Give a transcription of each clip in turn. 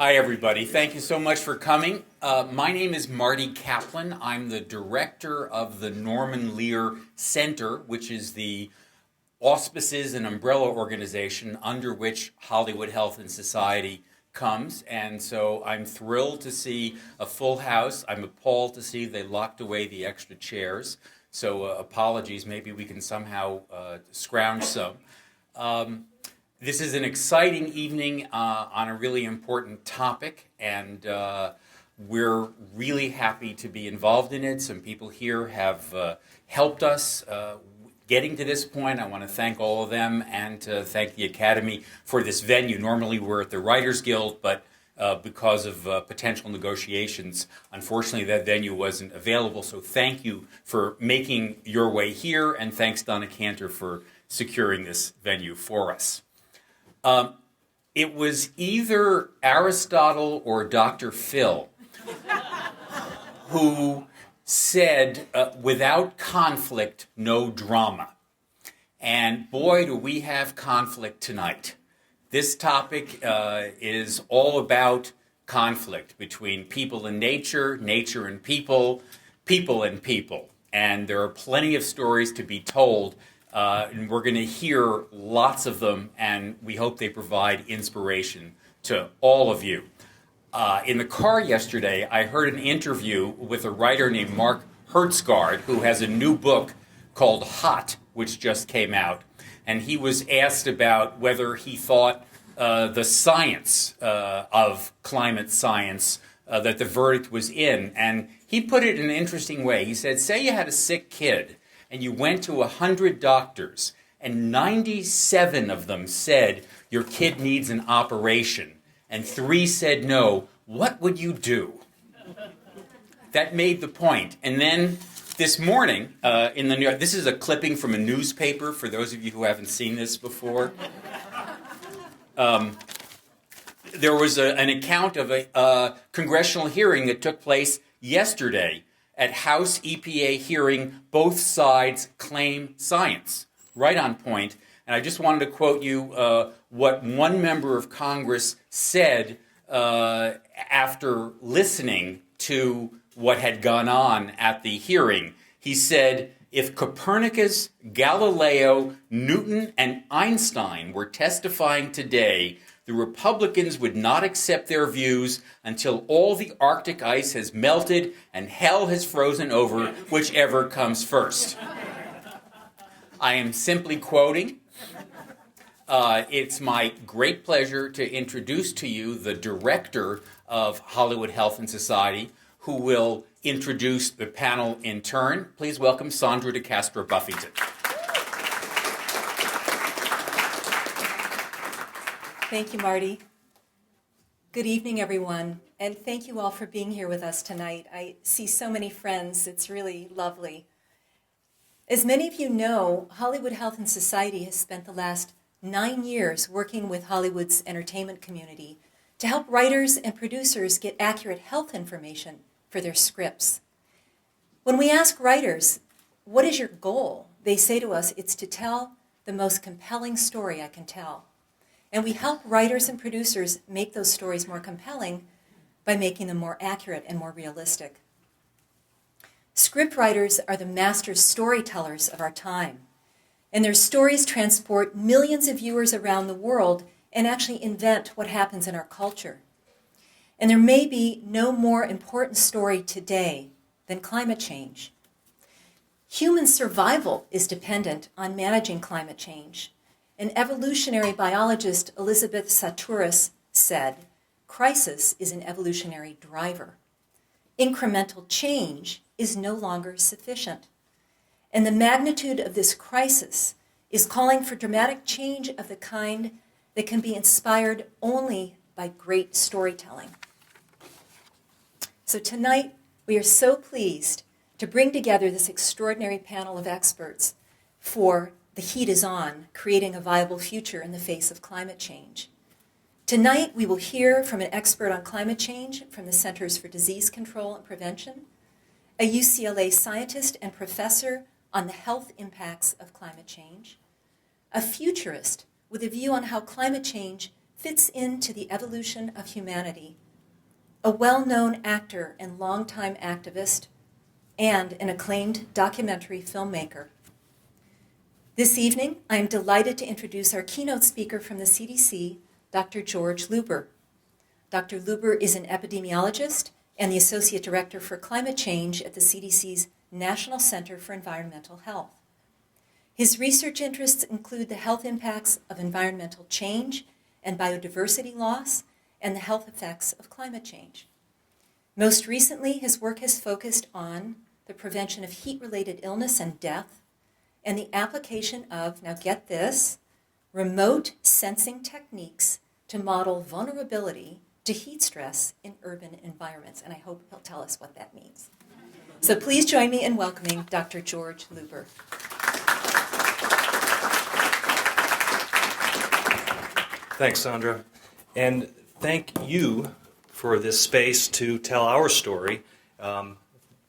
Hi, everybody. Thank you so much for coming. My name is Marty Kaplan. I'm the director of the Norman Lear Center, which is the auspices and umbrella organization under which Hollywood Health and Society comes. And so I'm thrilled to see a full house. I'm appalled to see they locked away the extra chairs. So apologies. Maybe we can somehow scrounge some. This is an exciting evening on a really important topic, and we're really happy to be involved in it. Some people here have helped us getting to this point. I want to thank all of them and to thank the Academy for this venue. Normally we're at the Writers Guild, but because of potential negotiations, unfortunately that venue wasn't available. So thank you for making your way here, and thanks Donna Cantor for securing this venue for us. It was either Aristotle or Dr. Phil who said, without conflict, no drama. And boy, do we have conflict tonight. This topic is all about conflict between people and nature, nature and people, people and people. And there are plenty of stories to be told. And we're going to hear lots of them, and we hope they provide inspiration to all of you. In the car yesterday, I heard an interview with a writer named Mark Hertsgaard, who has a new book called Hot, which just came out. And he was asked about whether he thought the science of climate science, that the verdict was in. And he put it in an interesting way. He said, say you had a sick kid, and you went to 100 doctors, and 97 of them said your kid needs an operation, and 3 said no, what would you do? That made the point. And then this morning, in the this is a clipping from a newspaper, for those of you who haven't seen this before. There was an account of a congressional hearing that took place yesterday. At House EPA hearing, both sides claim science. Right on point. And I just wanted to quote you what one member of Congress said after listening to what had gone on at the hearing. He said, if Copernicus, Galileo, Newton, and Einstein were testifying today, the Republicans would not accept their views until all the Arctic ice has melted and hell has frozen over, whichever comes first. I am simply quoting. It's my great pleasure to introduce to you the director of Hollywood Health and Society, who will introduce the panel in turn. Please welcome Sandra de Castro Buffington. Thank you, Marty. Good evening, everyone, and thank you all for being here with us tonight. I see so many friends. It's really lovely. As many of you know, Hollywood Health and Society has spent the last 9 years working with Hollywood's entertainment community to help writers and producers get accurate health information for their scripts. When we ask writers, what is your goal? They say to us, it's to tell the most compelling story I can tell. And we help writers and producers make those stories more compelling by making them more accurate and more realistic. Scriptwriters are the master storytellers of our time, and their stories transport millions of viewers around the world and actually invent what happens in our culture. And there may be no more important story today than climate change. Human survival is dependent on managing climate change. And evolutionary biologist Elizabeth Sahtouris said, crisis is an evolutionary driver. Incremental change is no longer sufficient. And the magnitude of this crisis is calling for dramatic change of the kind that can be inspired only by great storytelling. So tonight, we are so pleased to bring together this extraordinary panel of experts for The Heat is On, Creating a Viable Future in the Face of Climate Change. Tonight, we will hear from an expert on climate change from the Centers for Disease Control and Prevention, a UCLA scientist and professor on the health impacts of climate change, a futurist with a view on how climate change fits into the evolution of humanity, a well-known actor and longtime activist, and an acclaimed documentary filmmaker. This evening, I am delighted to introduce our keynote speaker from the CDC, Dr. George Luber. Dr. Luber is an epidemiologist and the Associate Director for Climate Change at the CDC's National Center for Environmental Health. His research interests include the health impacts of environmental change and biodiversity loss and the health effects of climate change. Most recently, his work has focused on the prevention of heat-related illness and death and the application of, now get this, remote sensing techniques to model vulnerability to heat stress in urban environments. And I hope he'll tell us what that means. So please join me in welcoming Dr. George Luber. Thanks, Sandra. And thank you for this space to tell our story,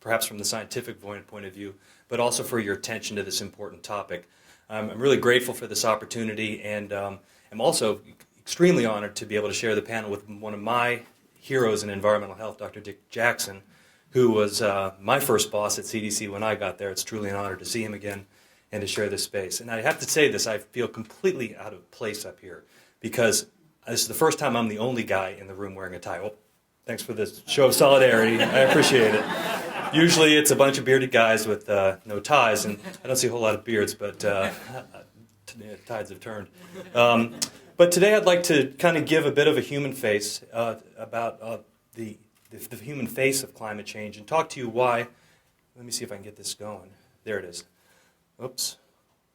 perhaps from the scientific point of view, but also for your attention to this important topic. I'm really grateful for this opportunity, and I'm also extremely honored to be able to share the panel with one of my heroes in environmental health, Dr. Dick Jackson, who was my first boss at CDC when I got there. It's truly an honor to see him again and to share this space. And I have to say this, I feel completely out of place up here because this is the first time I'm the only guy in the room wearing a tie. Well, thanks for this show of solidarity. I appreciate it. Usually it's a bunch of bearded guys with no ties, and I don't see a whole lot of beards, but tides have turned. But today I'd like to kind of give a bit of a human face about the human face of climate change and talk to you why, let me see if I can get this going. There it is. Oops.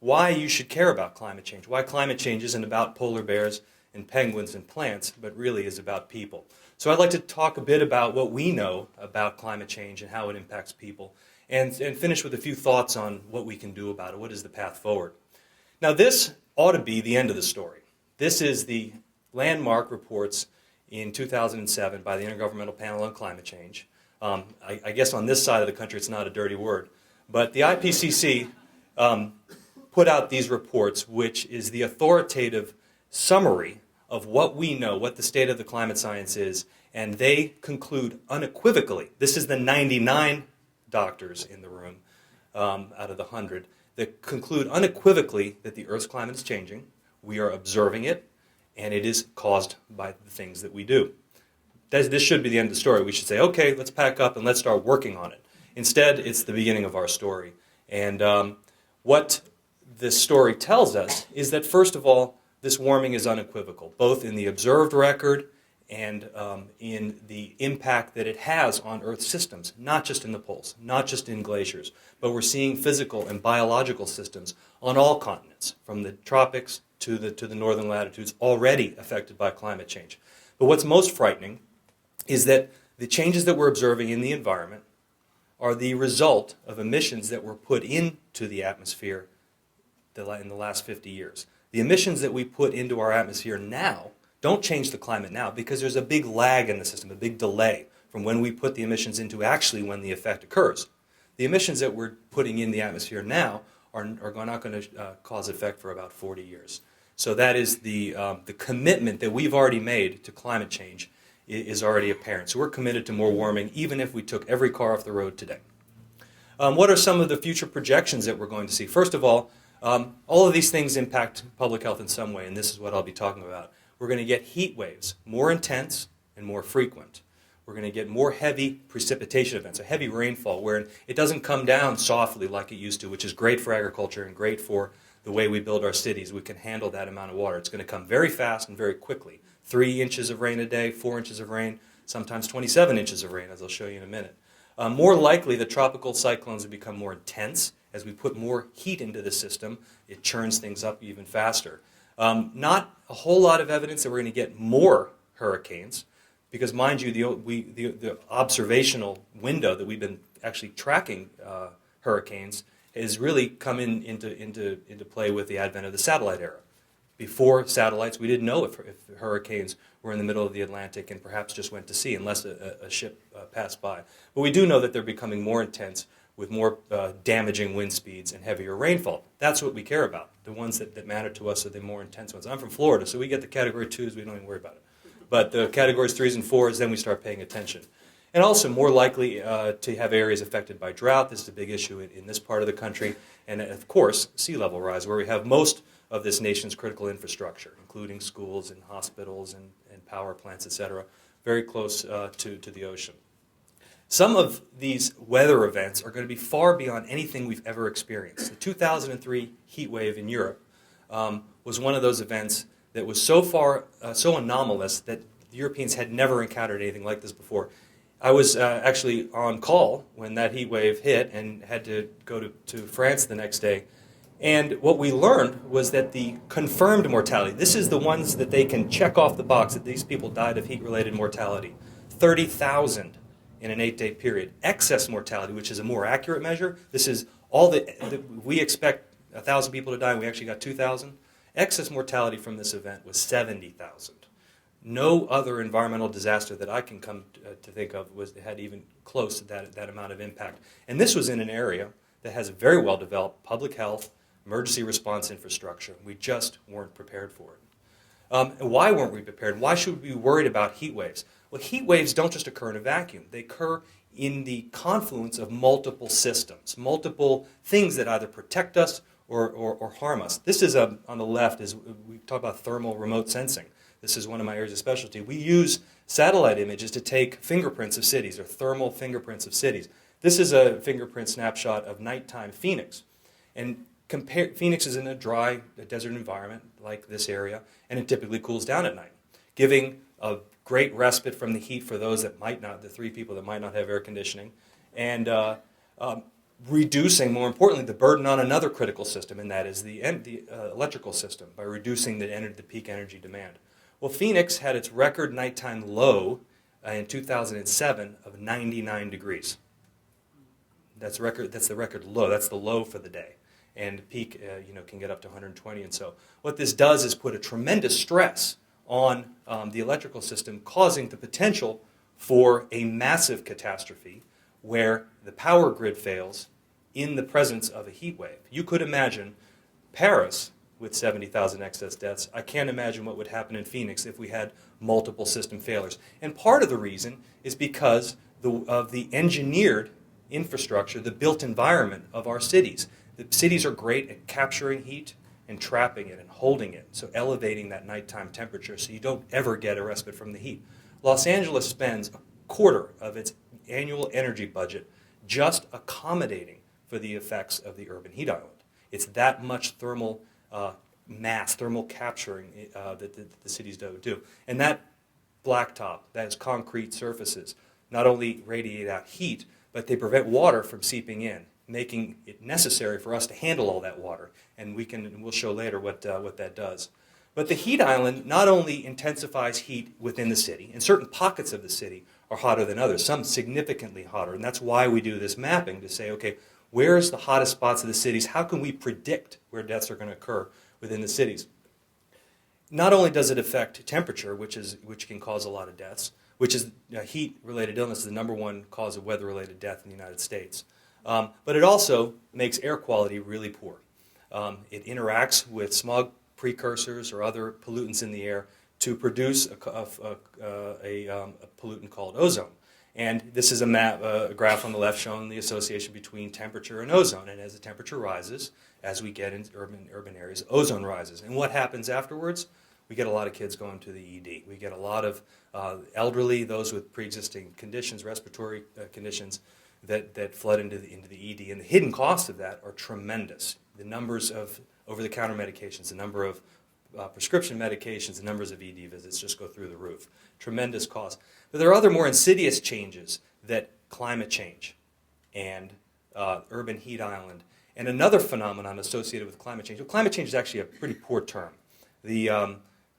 Why you should care about climate change. Why climate change isn't about polar bears and penguins and plants, but really is about people. So I'd like to talk a bit about what we know about climate change and how it impacts people, and finish with a few thoughts on what we can do about it. What is the path forward? Now this ought to be the end of the story. This is the landmark reports in 2007 by the Intergovernmental Panel on Climate Change. I guess on this side of the country it's not a dirty word, but the IPCC put out these reports, which is the authoritative summary of what we know, what the state of the climate science is, and they conclude unequivocally, this is the 99 doctors in the room out of the 100, that conclude unequivocally that the Earth's climate is changing. We are observing it, and it is caused by the things that we do. This should be the end of the story. We should say, okay, let's pack up and let's start working on it. Instead, it's the beginning of our story. And what this story tells us is that, first of all, this warming is unequivocal, both in the observed record and in the impact that it has on Earth systems, not just in the poles, not just in glaciers, but we're seeing physical and biological systems on all continents, from the tropics to the northern latitudes, already affected by climate change. But what's most frightening is that the changes that we're observing in the environment are the result of emissions that were put into the atmosphere in the last 50 years. The emissions that we put into our atmosphere now don't change the climate now because there's a big lag in the system, a big delay from when we put the emissions into actually when the effect occurs. The emissions that we're putting in the atmosphere now are not going to cause effect for about 40 years. So that is the commitment that we've already made to climate change is already apparent. So we're committed to more warming even if we took every car off the road today. What are some of the future projections that we're going to see? First of all of these things impact public health in some way, and this is what I'll be talking about. We're going to get heat waves, more intense and more frequent. We're going to get more heavy precipitation events, a heavy rainfall, where it doesn't come down softly like it used to, which is great for agriculture and great for the way we build our cities. We can handle that amount of water. It's going to come very fast and very quickly. 3 inches of rain a day, 4 inches of rain, sometimes 27 inches of rain, as I'll show you in a minute. More likely, the tropical cyclones will become more intense. As we put more heat into the system, it churns things up even faster. Not a whole lot of evidence that we're going to get more hurricanes, because mind you, the observational window that we've been actually tracking hurricanes has really come into play with the advent of the satellite era. Before satellites, we didn't know if hurricanes were in the middle of the Atlantic and perhaps just went to sea unless a ship passed by. But we do know that they're becoming more intense, with more damaging wind speeds and heavier rainfall. That's what we care about. The ones that matter to us are the more intense ones. I'm from Florida, so we get the Category 2s, we don't even worry about it. But the Categories 3s and 4s, then we start paying attention. And also more likely to have areas affected by drought. This is a big issue in this part of the country. And of course, sea level rise, where we have most of this nation's critical infrastructure, including schools and hospitals and power plants, et cetera, very close to the ocean. Some of these weather events are going to be far beyond anything we've ever experienced. The 2003 heat wave in Europe was one of those events that was so anomalous that the Europeans had never encountered anything like this before. I was actually on call when that heat wave hit and had to go to France the next day. And what we learned was that the confirmed mortality, this is the ones that they can check off the box that these people died of heat-related mortality, 30,000 in an 8-day period. Excess mortality, which is a more accurate measure, this is all we expect 1,000 people to die, and we actually got 2,000. Excess mortality from this event was 70,000. No other environmental disaster that I can come to think of had even close to that amount of impact. And this was in an area that has a very well-developed public health, emergency response infrastructure. We just weren't prepared for it. And why weren't we prepared? Why should we be worried about heat waves? Well, heat waves don't just occur in a vacuum. They occur in the confluence of multiple systems, multiple things that either protect us or harm us. This is, on the left, is we talk about thermal remote sensing. This is one of my areas of specialty. We use satellite images to take fingerprints of cities, or thermal fingerprints of cities. This is a fingerprint snapshot of nighttime Phoenix. And Phoenix is in a dry desert environment like this area, and it typically cools down at night, giving a great respite from the heat for those that might not, the 3 people that might not have air conditioning, and reducing, more importantly, the burden on another critical system, and that is the electrical system, by reducing the peak energy demand. Well, Phoenix had its record nighttime low in 2007 of 99 degrees. That's the record low. That's the low for the day. And peak, can get up to 120 and so. What this does is put a tremendous stress on the electrical system, causing the potential for a massive catastrophe where the power grid fails in the presence of a heat wave. You could imagine Paris with 70,000 excess deaths. I can't imagine what would happen in Phoenix if we had multiple system failures. And part of the reason is because of the engineered infrastructure, the built environment of our cities. The cities are great at capturing heat and trapping it and holding it, so elevating that nighttime temperature so you don't ever get a respite from the heat. Los Angeles spends a quarter of its annual energy budget just accommodating for the effects of the urban heat island. It's that much thermal mass, thermal capturing that the cities do. And that blacktop, that is concrete surfaces, not only radiate out heat, but they prevent water from seeping in, making it necessary for us to handle all that water. And we'll show later what that does. But the heat island not only intensifies heat within the city, and certain pockets of the city are hotter than others, some significantly hotter. And that's why we do this mapping to say, okay, where's the hottest spots of the cities? How can we predict where deaths are going to occur within the cities? Not only does it affect temperature, which can cause a lot of deaths, which is heat-related illness is the number one cause of weather-related death in the United States. But it also makes air quality really poor. It interacts with smog precursors or other pollutants in the air to produce a pollutant called ozone. And this is a graph on the left showing the association between temperature and ozone. And as the temperature rises, as we get into urban areas, ozone rises. And what happens afterwards? We get a lot of kids going to the ED. We get a lot of elderly, those with pre-existing conditions, respiratory conditions, that flood into the ED. And the hidden costs of that are tremendous. The numbers of over-the-counter medications, the number of prescription medications, the numbers of ED visits just go through the roof. Tremendous cost. But there are other more insidious changes that climate change and urban heat island and another phenomenon associated with climate change. Well, climate change is actually a pretty poor term.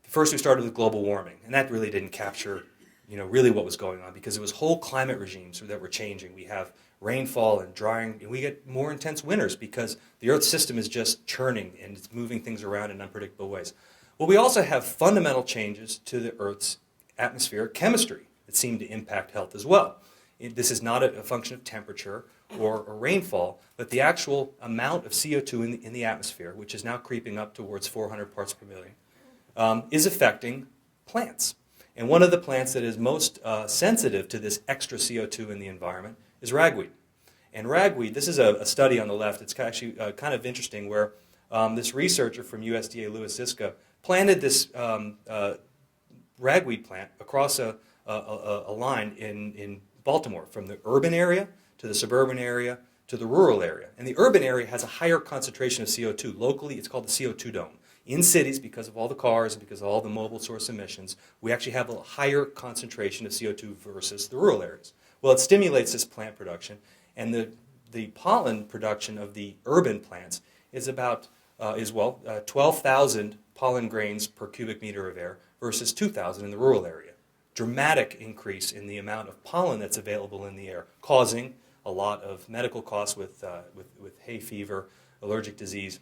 First we started with global warming, and that really didn't capture really what was going on, because it was whole climate regimes that were changing. We have rainfall and drying, and we get more intense winters because the Earth's system is just churning and it's moving things around in unpredictable ways. Well, we also have fundamental changes to the Earth's atmospheric chemistry that seem to impact health as well. This is not a function of temperature or rainfall, but the actual amount of CO2 in the atmosphere, which is now creeping up towards 400 parts per million, is affecting plants. And one of the plants that is most sensitive to this extra CO2 in the environment is ragweed. And ragweed, this is a study on the left. It's actually kind of interesting where this researcher from USDA, Louis Ziska, planted this ragweed plant across a line in Baltimore, from the urban area to the suburban area to the rural area. And the urban area has a higher concentration of CO2. Locally, it's called the CO2 dome. In cities, because of all the cars and because of all the mobile source emissions, we actually have a higher concentration of CO2 versus the rural areas. Well, it stimulates this plant production, and the pollen production of the urban plants is about 12,000 pollen grains per cubic meter of air versus 2,000 in the rural area. Dramatic increase in the amount of pollen that's available in the air, causing a lot of medical costs with hay fever, allergic disease,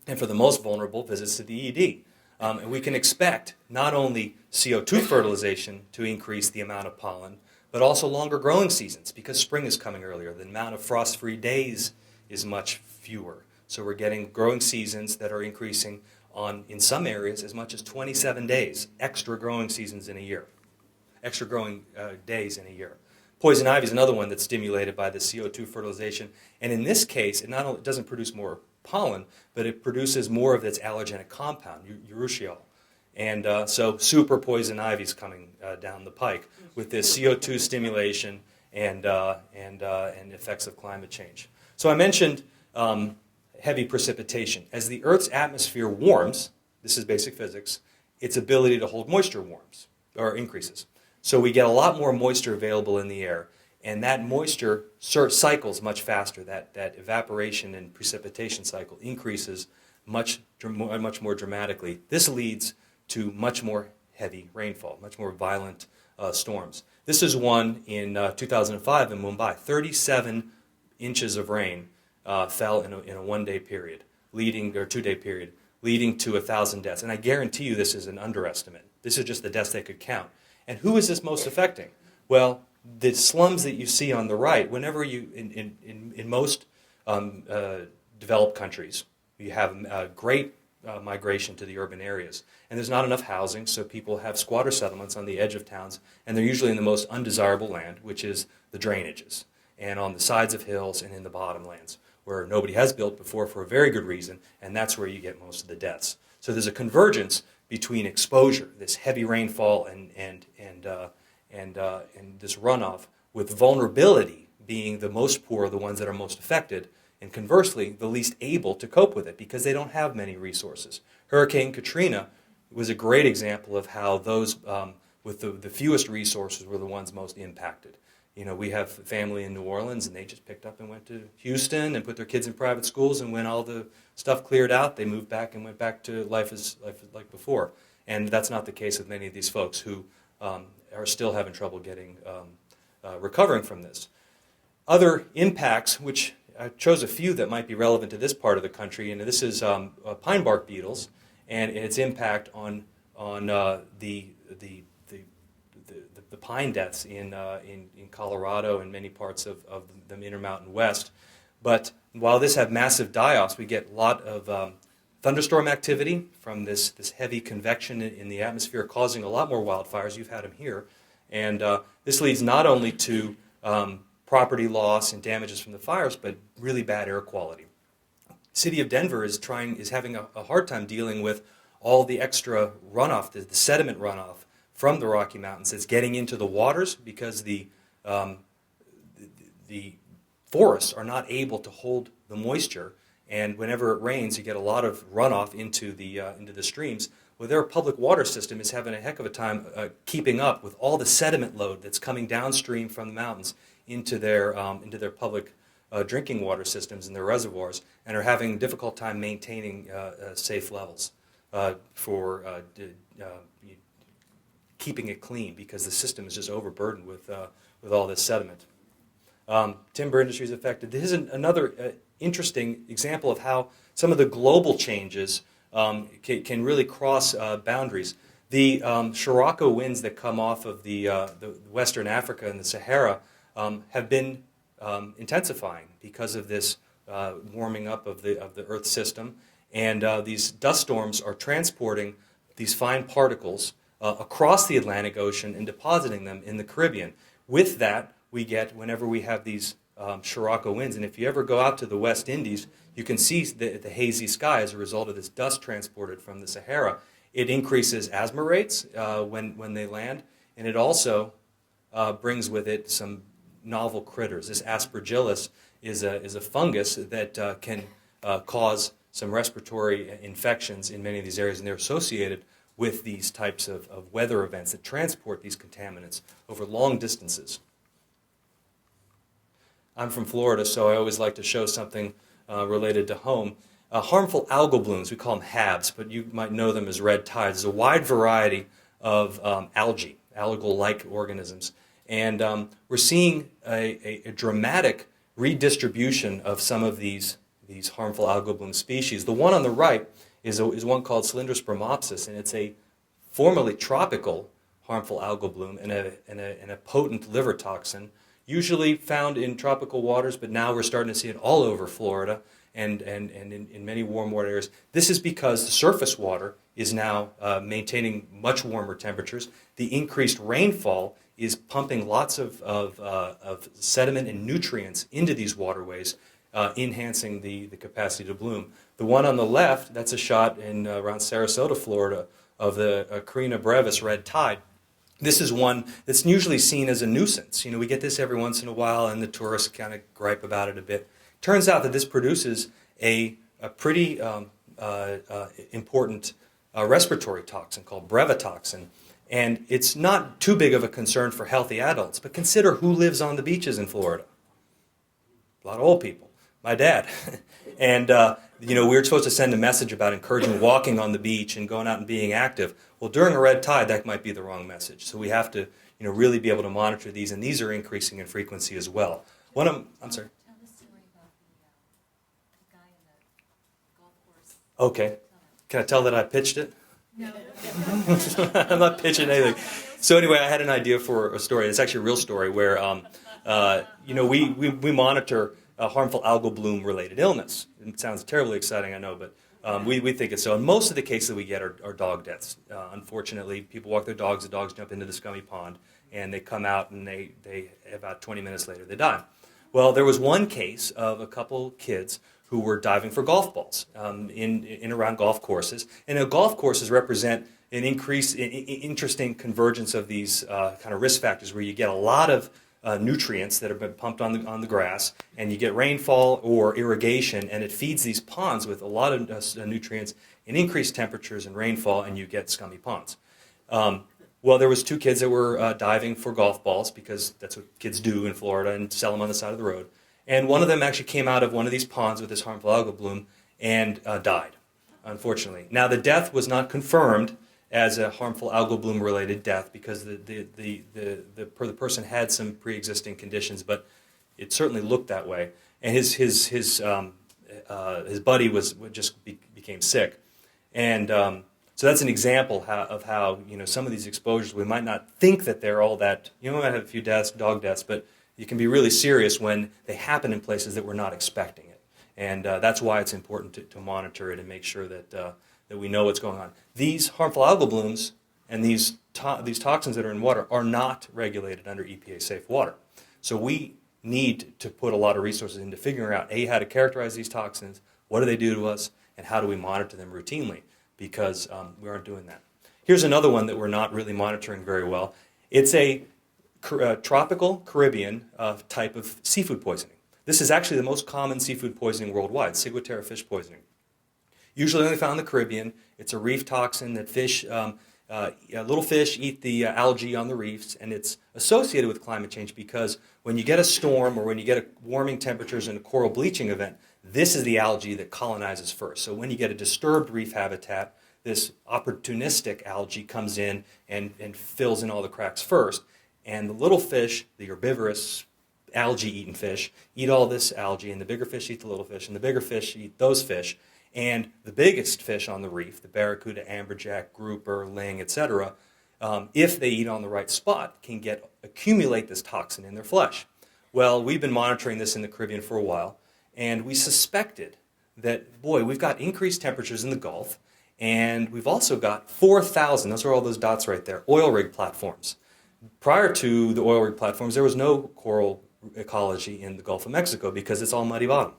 and for the most vulnerable, visits to the ED. And we can expect not only CO2 fertilization to increase the amount of pollen, but also longer growing seasons, because spring is coming earlier. The amount of frost-free days is much fewer. So we're getting growing seasons that are increasing in some areas, as much as 27 days, extra growing seasons in a year, extra growing days in a year. Poison ivy is another one that's stimulated by the CO2 fertilization. And in this case, it not only doesn't produce more pollen, but it produces more of its allergenic compound, urushiol. And so super poison ivy is coming down the pike with this CO2 stimulation and effects of climate change. So I mentioned heavy precipitation. As the Earth's atmosphere warms, this is basic physics, its ability to hold moisture warms or increases. So we get a lot more moisture available in the air, and that moisture cycles much faster. That evaporation and precipitation cycle increases much more dramatically. This leads to much more heavy rainfall, much more violent storms. This is one in 2005 in Mumbai. 37 inches of rain fell in a one-day period, or 2-day period, leading to 1,000 deaths. And I guarantee you this is an underestimate. This is just the deaths they could count. And who is this most affecting? Well, the slums that you see on the right, whenever you, in most developed countries, you have a great migration to the urban areas. And there's not enough housing, so people have squatter settlements on the edge of towns, and they're usually in the most undesirable land, which is the drainages, and on the sides of hills and in the bottomlands, where nobody has built before for a very good reason, and that's where you get most of the deaths. So there's a convergence between exposure, this heavy rainfall, and this runoff, with vulnerability being the most poor, the ones that are most affected, and conversely, the least able to cope with it because they don't have many resources. Hurricane Katrina was a great example of how those with the fewest resources were the ones most impacted. You know, we have family in New Orleans, and they just picked up and went to Houston and put their kids in private schools, and when all the stuff cleared out, they moved back and went back to life like before. And that's not the case with many of these folks who are still having trouble recovering from this. Other impacts, which I chose a few that might be relevant to this part of the country, and this is pine bark beetles and its impact on the pine deaths in Colorado and many parts of the Intermountain West. But while this had massive die-offs, we get a lot of thunderstorm activity from this heavy convection in the atmosphere, causing a lot more wildfires. You've had them here. And this leads not only to property loss and damages from the fires, but really bad air quality. The city of Denver is having a hard time dealing with all the extra runoff, the sediment runoff from the Rocky Mountains that's getting into the waters because the forests are not able to hold the moisture, and whenever it rains, you get a lot of runoff into the streams. Well, their public water system is having a heck of a time keeping up with all the sediment load that's coming downstream from the mountains into their public drinking water systems and their reservoirs, and are having a difficult time maintaining safe levels for keeping it clean because the system is just overburdened with all this sediment. Timber industry is affected. This is another interesting example of how some of the global changes can really cross boundaries. The Scirocco winds that come off of the Western Africa and the Sahara have been intensifying because of this warming up of the Earth system. And these dust storms are transporting these fine particles across the Atlantic Ocean and depositing them in the Caribbean. With that, we get, whenever we have these Scirocco winds, and if you ever go out to the West Indies, you can see the hazy sky as a result of this dust transported from the Sahara. It increases asthma rates when they land, and it also brings with it some novel critters. This aspergillus is a fungus that can cause some respiratory infections in many of these areas, and they're associated with these types of weather events that transport these contaminants over long distances. I'm from Florida, so I always like to show something related to home. Harmful algal blooms, we call them HABs, but you might know them as red tides. There's a wide variety of algae, algal-like organisms. And we're seeing a dramatic redistribution of some of these harmful algal bloom species. The one on the right is one called Cylindrospermopsis, and it's a formerly tropical harmful algal bloom and a potent liver toxin, usually found in tropical waters, but now we're starting to see it all over Florida and in many warm water areas. This is because the surface water is now maintaining much warmer temperatures. The increased rainfall is pumping lots of sediment and nutrients into these waterways, enhancing the capacity to bloom. The one on the left, that's a shot in around Sarasota, Florida, of the Carina Brevis red tide. This is one that's usually seen as a nuisance. You know, we get this every once in a while, and the tourists kind of gripe about it a bit. Turns out that this produces a pretty important respiratory toxin called brevetoxin, and it's not too big of a concern for healthy adults. But consider who lives on the beaches in Florida. A lot of old people. My dad. And we were supposed to send a message about encouraging walking on the beach and going out and being active. Well, during a red tide, that might be the wrong message. So we have to, really be able to monitor these, and these are increasing in frequency as well. I'm sorry. Tell the story about the guy in the golf course. Okay. Can I tell that I pitched it? No. I'm not pitching anything. So anyway, I had an idea for a story. It's actually a real story where, we monitor harmful algal bloom related illness. It sounds terribly exciting, I know, but we think it's so. And most of the cases that we get are dog deaths. Unfortunately, people walk their dogs, the dogs jump into the scummy pond, and they come out, and they about 20 minutes later, they die. Well, there was one case of a couple kids who were diving for golf balls in around golf courses. And golf courses represent an interesting convergence of these kind of risk factors where you get a lot of nutrients that have been pumped on the grass, and you get rainfall or irrigation, and it feeds these ponds with a lot of nutrients and increased temperatures and rainfall, and you get scummy ponds. Well, there was two kids that were diving for golf balls, because that's what kids do in Florida and sell them on the side of the road. And one of them actually came out of one of these ponds with this harmful algal bloom and died, unfortunately. Now, the death was not confirmed as a harmful algal bloom related death, because the person had some pre-existing conditions, but it certainly looked that way. And his buddy became sick, and so that's an example of how some of these exposures, we might not think that they're all that. You might have a few deaths, dog deaths, but it can be really serious when they happen in places that we're not expecting it. And that's why it's important to monitor it and make sure that we know what's going on. These harmful algal blooms and these toxins that are in water are not regulated under EPA Safe Water. So we need to put a lot of resources into figuring out, how to characterize these toxins, what do they do to us, and how do we monitor them routinely, because we aren't doing that. Here's another one that we're not really monitoring very well. It's a tropical Caribbean type of seafood poisoning. This is actually the most common seafood poisoning worldwide, ciguatera fish poisoning. Usually only found in the Caribbean. It's a reef toxin that little fish eat the algae on the reefs, and it's associated with climate change because when you get a storm or when you get warming temperatures and a coral bleaching event, this is the algae that colonizes first. So when you get a disturbed reef habitat, this opportunistic algae comes in and fills in all the cracks first. And the little fish, the herbivorous algae-eating fish, eat all this algae, and the bigger fish eat the little fish, and the bigger fish eat those fish. And the biggest fish on the reef, the barracuda, amberjack, grouper, ling, etc., if they eat on the right spot, can accumulate this toxin in their flesh. Well, we've been monitoring this in the Caribbean for a while, and we suspected that, boy, we've got increased temperatures in the Gulf, and we've also got 4,000, those are all those dots right there, oil rig platforms. Prior to the oil rig platforms, there was no coral ecology in the Gulf of Mexico because it's all muddy bottom.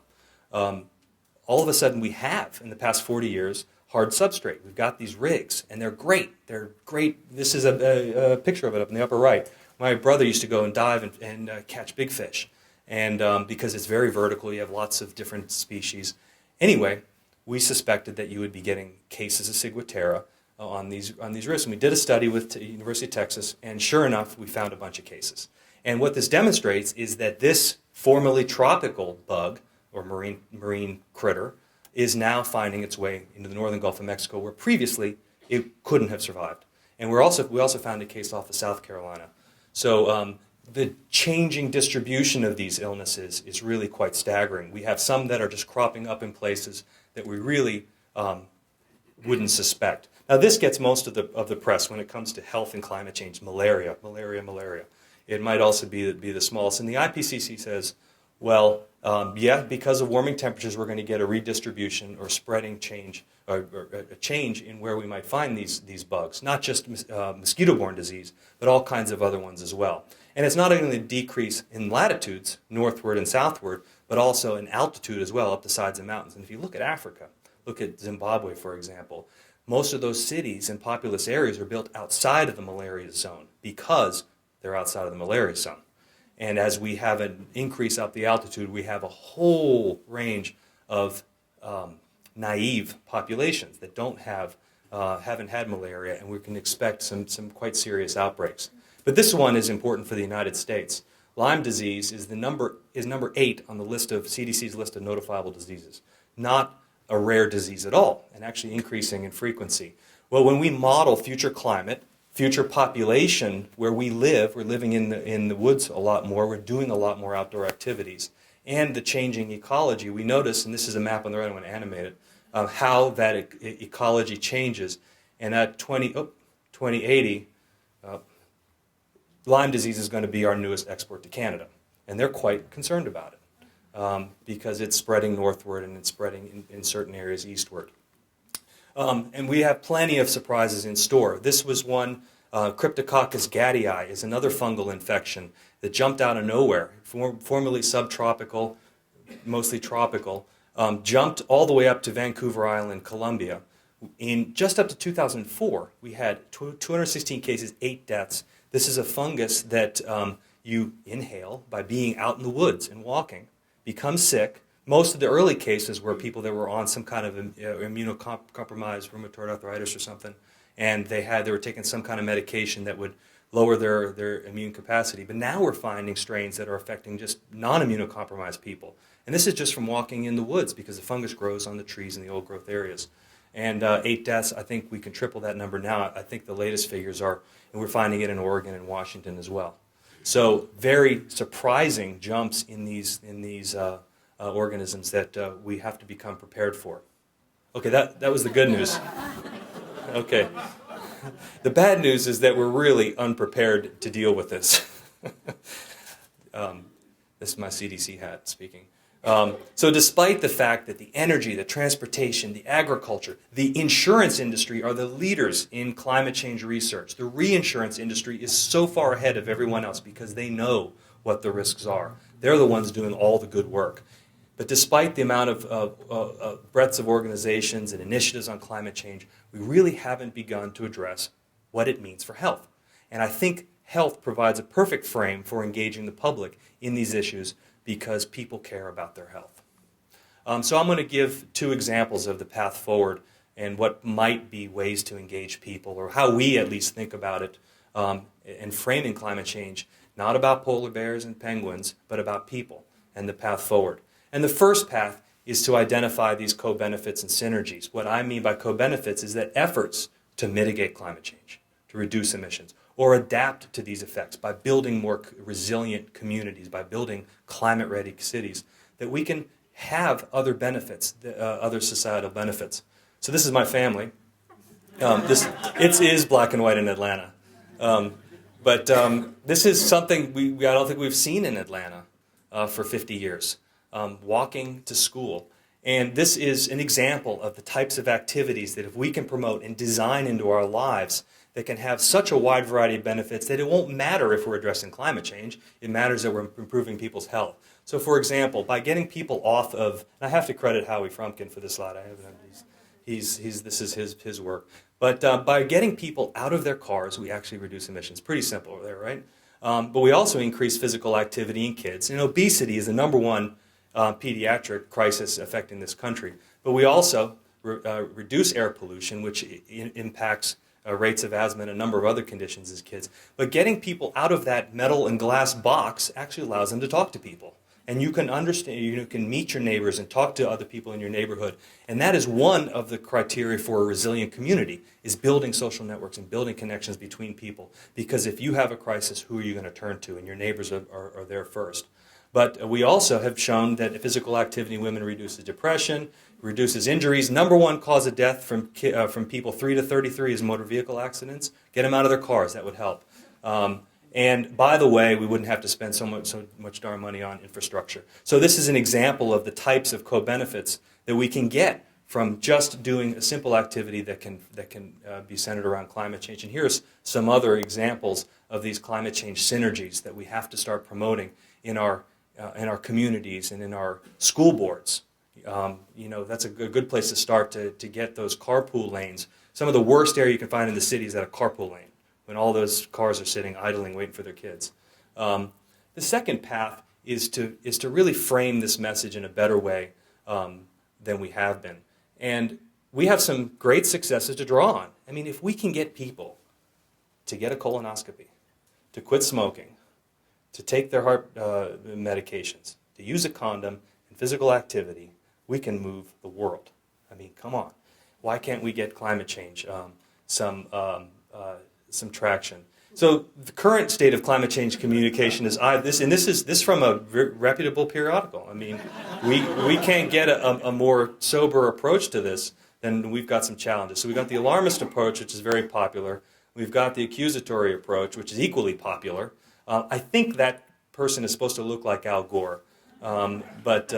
All of a sudden we have, in the past 40 years, hard substrate. We've got these rigs, and they're great. They're great. This is a picture of it up in the upper right. My brother used to go and dive and catch big fish, and because it's very vertical, you have lots of different species. Anyway, we suspected that you would be getting cases of ciguatera on these risks. And we did a study with the University of Texas, and sure enough, we found a bunch of cases. And what this demonstrates is that this formerly tropical bug, or marine critter, is now finding its way into the northern Gulf of Mexico, where previously it couldn't have survived. And we also found a case off of South Carolina. So the changing distribution of these illnesses is really quite staggering. We have some that are just cropping up in places that we really wouldn't suspect. Now, this gets most of the press when it comes to health and climate change. Malaria. It might also be the smallest. And the IPCC says, well, yeah, because of warming temperatures, we're going to get a redistribution or spreading change, or a change in where we might find these bugs. Not just mosquito-borne disease, but all kinds of other ones as well. And it's not only a decrease in latitudes, northward and southward, but also in altitude as well, up the sides of mountains. And if you look at Africa, look at Zimbabwe, for example, most of those cities and populous areas are built outside of the malaria zone because they're outside of the malaria zone. And as we have an increase up the altitude, we have a whole range of naive populations that haven't had malaria, and we can expect some quite serious outbreaks. But this one is important for the United States. Lyme disease is number 8 on the list of CDC's list of notifiable diseases. Not a rare disease at all, and actually increasing in frequency. Well, when we model future climate, future population where we live, we're living in the woods a lot more, we're doing a lot more outdoor activities, and the changing ecology, we notice, and this is a map on the right, I'm going to animate it, how that ecology changes. And at 2080, Lyme disease is going to be our newest export to Canada. And they're quite concerned about it because it's spreading northward and it's spreading in certain areas eastward. And we have plenty of surprises in store. This was one, Cryptococcus gattii is another fungal infection that jumped out of nowhere, formerly subtropical, mostly tropical, jumped all the way up to Vancouver Island, Colombia. In just up to 2004, we had 216 cases, 8 deaths. This is a fungus that you inhale by being out in the woods and walking, become sick. Most of the early cases were people that were on some kind of immunocompromised rheumatoid arthritis or something, and they were taking some kind of medication that would lower their immune capacity. But now we're finding strains that are affecting just non-immunocompromised people. And this is just from walking in the woods because the fungus grows on the trees in the old growth areas. And 8 deaths, I think we can triple that number now. I think the latest figures are, and we're finding it in Oregon and Washington as well. So very surprising jumps in these organisms that we have to become prepared for. Okay, that was the good news. Okay. The bad news is that we're really unprepared to deal with this. This is my CDC hat speaking. So despite the fact that the energy, the transportation, the agriculture, the insurance industry are the leaders in climate change research, the reinsurance industry is so far ahead of everyone else because they know what the risks are. They're the ones doing all the good work. But despite the amount of breadth of organizations and initiatives on climate change, we really haven't begun to address what it means for health. And I think health provides a perfect frame for engaging the public in these issues because people care about their health. So I'm going to give 2 examples of the path forward and what might be ways to engage people, or how we at least think about it in framing climate change, not about polar bears and penguins, but about people and the path forward. And the first path is to identify these co-benefits and synergies. What I mean by co-benefits is that efforts to mitigate climate change, to reduce emissions, or adapt to these effects by building more resilient communities, by building climate-ready cities, that we can have other benefits, other societal benefits. So this is my family. It is black and white in Atlanta. But this is something I don't think we've seen in Atlanta. for 50 years, walking to school. And this is an example of the types of activities that if we can promote and design into our lives that can have such a wide variety of benefits that it won't matter if we're addressing climate change. It matters that we're improving people's health. So for example, by getting people off of, and I have to credit Howie Frumkin for this slide. This is his work. But by getting people out of their cars, we actually reduce emissions. Pretty simple over there, right? But we also increase physical activity in kids. And obesity is the #1 pediatric crisis affecting this country. But we also reduce air pollution, which impacts rates of asthma and a number of other conditions as kids. But getting people out of that metal and glass box actually allows them to talk to people. And you can understand, you can meet your neighbors and talk to other people in your neighborhood. And that is one of the criteria for a resilient community, is building social networks and building connections between people. Because if you have a crisis, who are you going to turn to? And your neighbors are there first. But we also have shown that physical activity in women reduces depression, reduces injuries. #1 cause of death from people 3 to 33 is motor vehicle accidents. Get them out of their cars. That would help. And by the way, we wouldn't have to spend so much darn money on infrastructure. So this is an example of the types of co-benefits that we can get from just doing a simple activity that can be centered around climate change. And here's some other examples of these climate change synergies that we have to start promoting in our communities and in our school boards. That's a good place to start to get those carpool lanes. Some of the worst area you can find in the city is at a carpool lane, when all those cars are sitting idling waiting for their kids. The second path is to really frame this message in a better way than we have been. And we have some great successes to draw on. I mean, if we can get people to get a colonoscopy, to quit smoking, to take their heart medications, to use a condom, and physical activity, we can move the world. I mean, come on. Why can't we get climate change some traction? So the current state of climate change communication is this from a reputable periodical. I mean, we can't get a more sober approach to this, then we've got some challenges. So we've got the alarmist approach, which is very popular. We've got the accusatory approach, which is equally popular. I think that person is supposed to look like Al Gore, but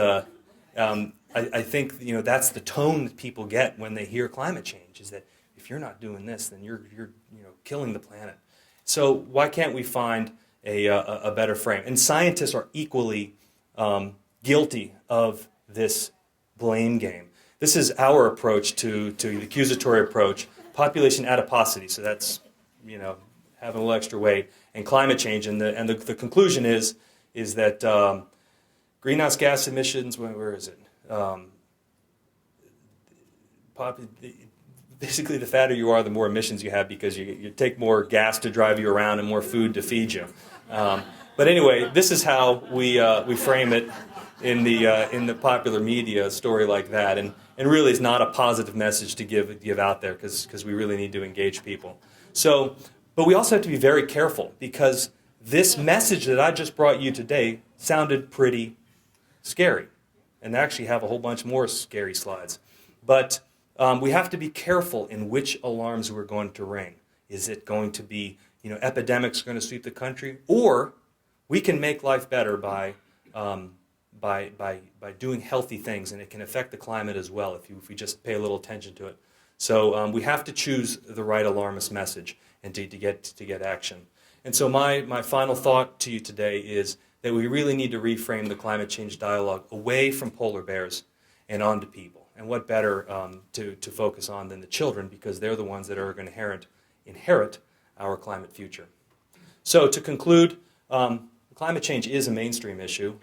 I think that's the tone that people get when they hear climate change, is that if you're not doing this, then you're killing the planet. So why can't we find a better frame? And scientists are equally guilty of this blame game. This is our approach to the accusatory approach: population adiposity. So that's having a little extra weight, and climate change. And the conclusion is that greenhouse gas emissions. Where is it? Basically, the fatter you are, the more emissions you have, because you take more gas to drive you around and more food to feed you. But anyway, this is how we frame it in the popular media, a story like that, and really is not a positive message to give out there, because we really need to engage people. So, but we also have to be very careful, because this message that I just brought you today sounded pretty scary, and I actually have a whole bunch more scary slides. But we have to be careful in which alarms we're going to ring. Is it going to be, epidemics going to sweep the country, or we can make life better by doing healthy things, and it can affect the climate as well if we just pay a little attention to it. So we have to choose the right alarmist message and to get action. And so my final thought to you today is that we really need to reframe the climate change dialogue away from polar bears and onto people. And what better to focus on than the children, because they're the ones that are going to inherit our climate future. So to conclude, climate change is a mainstream issue.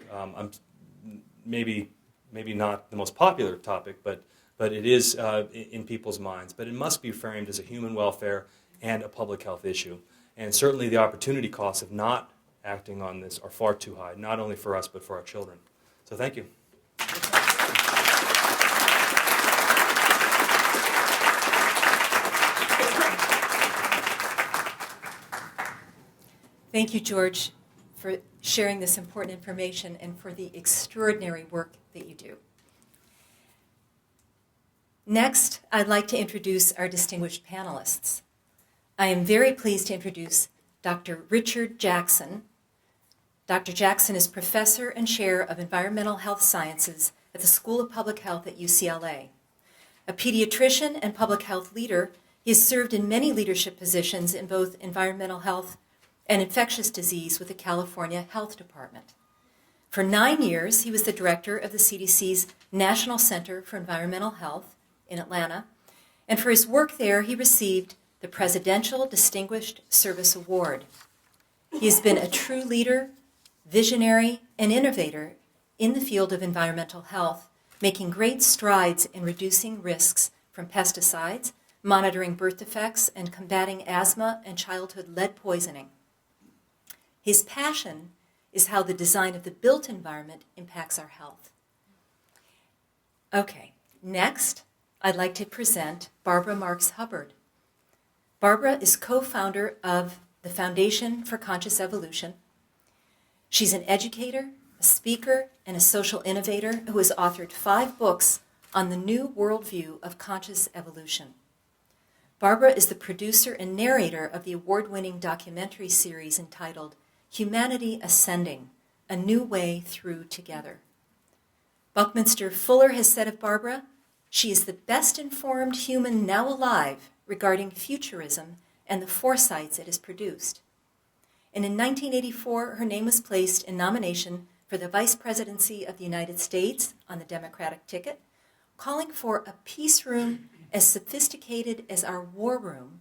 Maybe not the most popular topic, but it is in people's minds. But it must be framed as a human welfare and a public health issue. And certainly the opportunity costs of not acting on this are far too high, not only for us, but for our children. So thank you. Thank you, George, for sharing this important information and for the extraordinary work that you do. Next, I'd like to introduce our distinguished panelists. I am very pleased to introduce Dr. Richard Jackson, Dr. Jackson is professor and chair of environmental health sciences at the School of Public Health at UCLA. A pediatrician and public health leader, he has served in many leadership positions in both environmental health and infectious disease with the California Health Department. For 9 years, he was the director of the CDC's National Center for Environmental Health in Atlanta, and for his work there, he received the Presidential Distinguished Service Award. He has been a true leader, visionary, and innovator in the field of environmental health, making great strides in reducing risks from pesticides, monitoring birth defects, and combating asthma and childhood lead poisoning. His passion is how the design of the built environment impacts our health. Okay, next, I'd like to present Barbara Marx-Hubbard. Barbara is co-founder of the Foundation for Conscious Evolution. She's an educator, a speaker, and a social innovator who has authored 5 books on the new worldview of conscious evolution. Barbara is the producer and narrator of the award-winning documentary series entitled Humanity Ascending, A New Way Through Together. Buckminster Fuller has said of Barbara, she is the best-informed human now alive regarding futurism and the foresights it has produced. And in 1984, her name was placed in nomination for the Vice Presidency of the United States on the Democratic ticket, calling for a peace room as sophisticated as our war room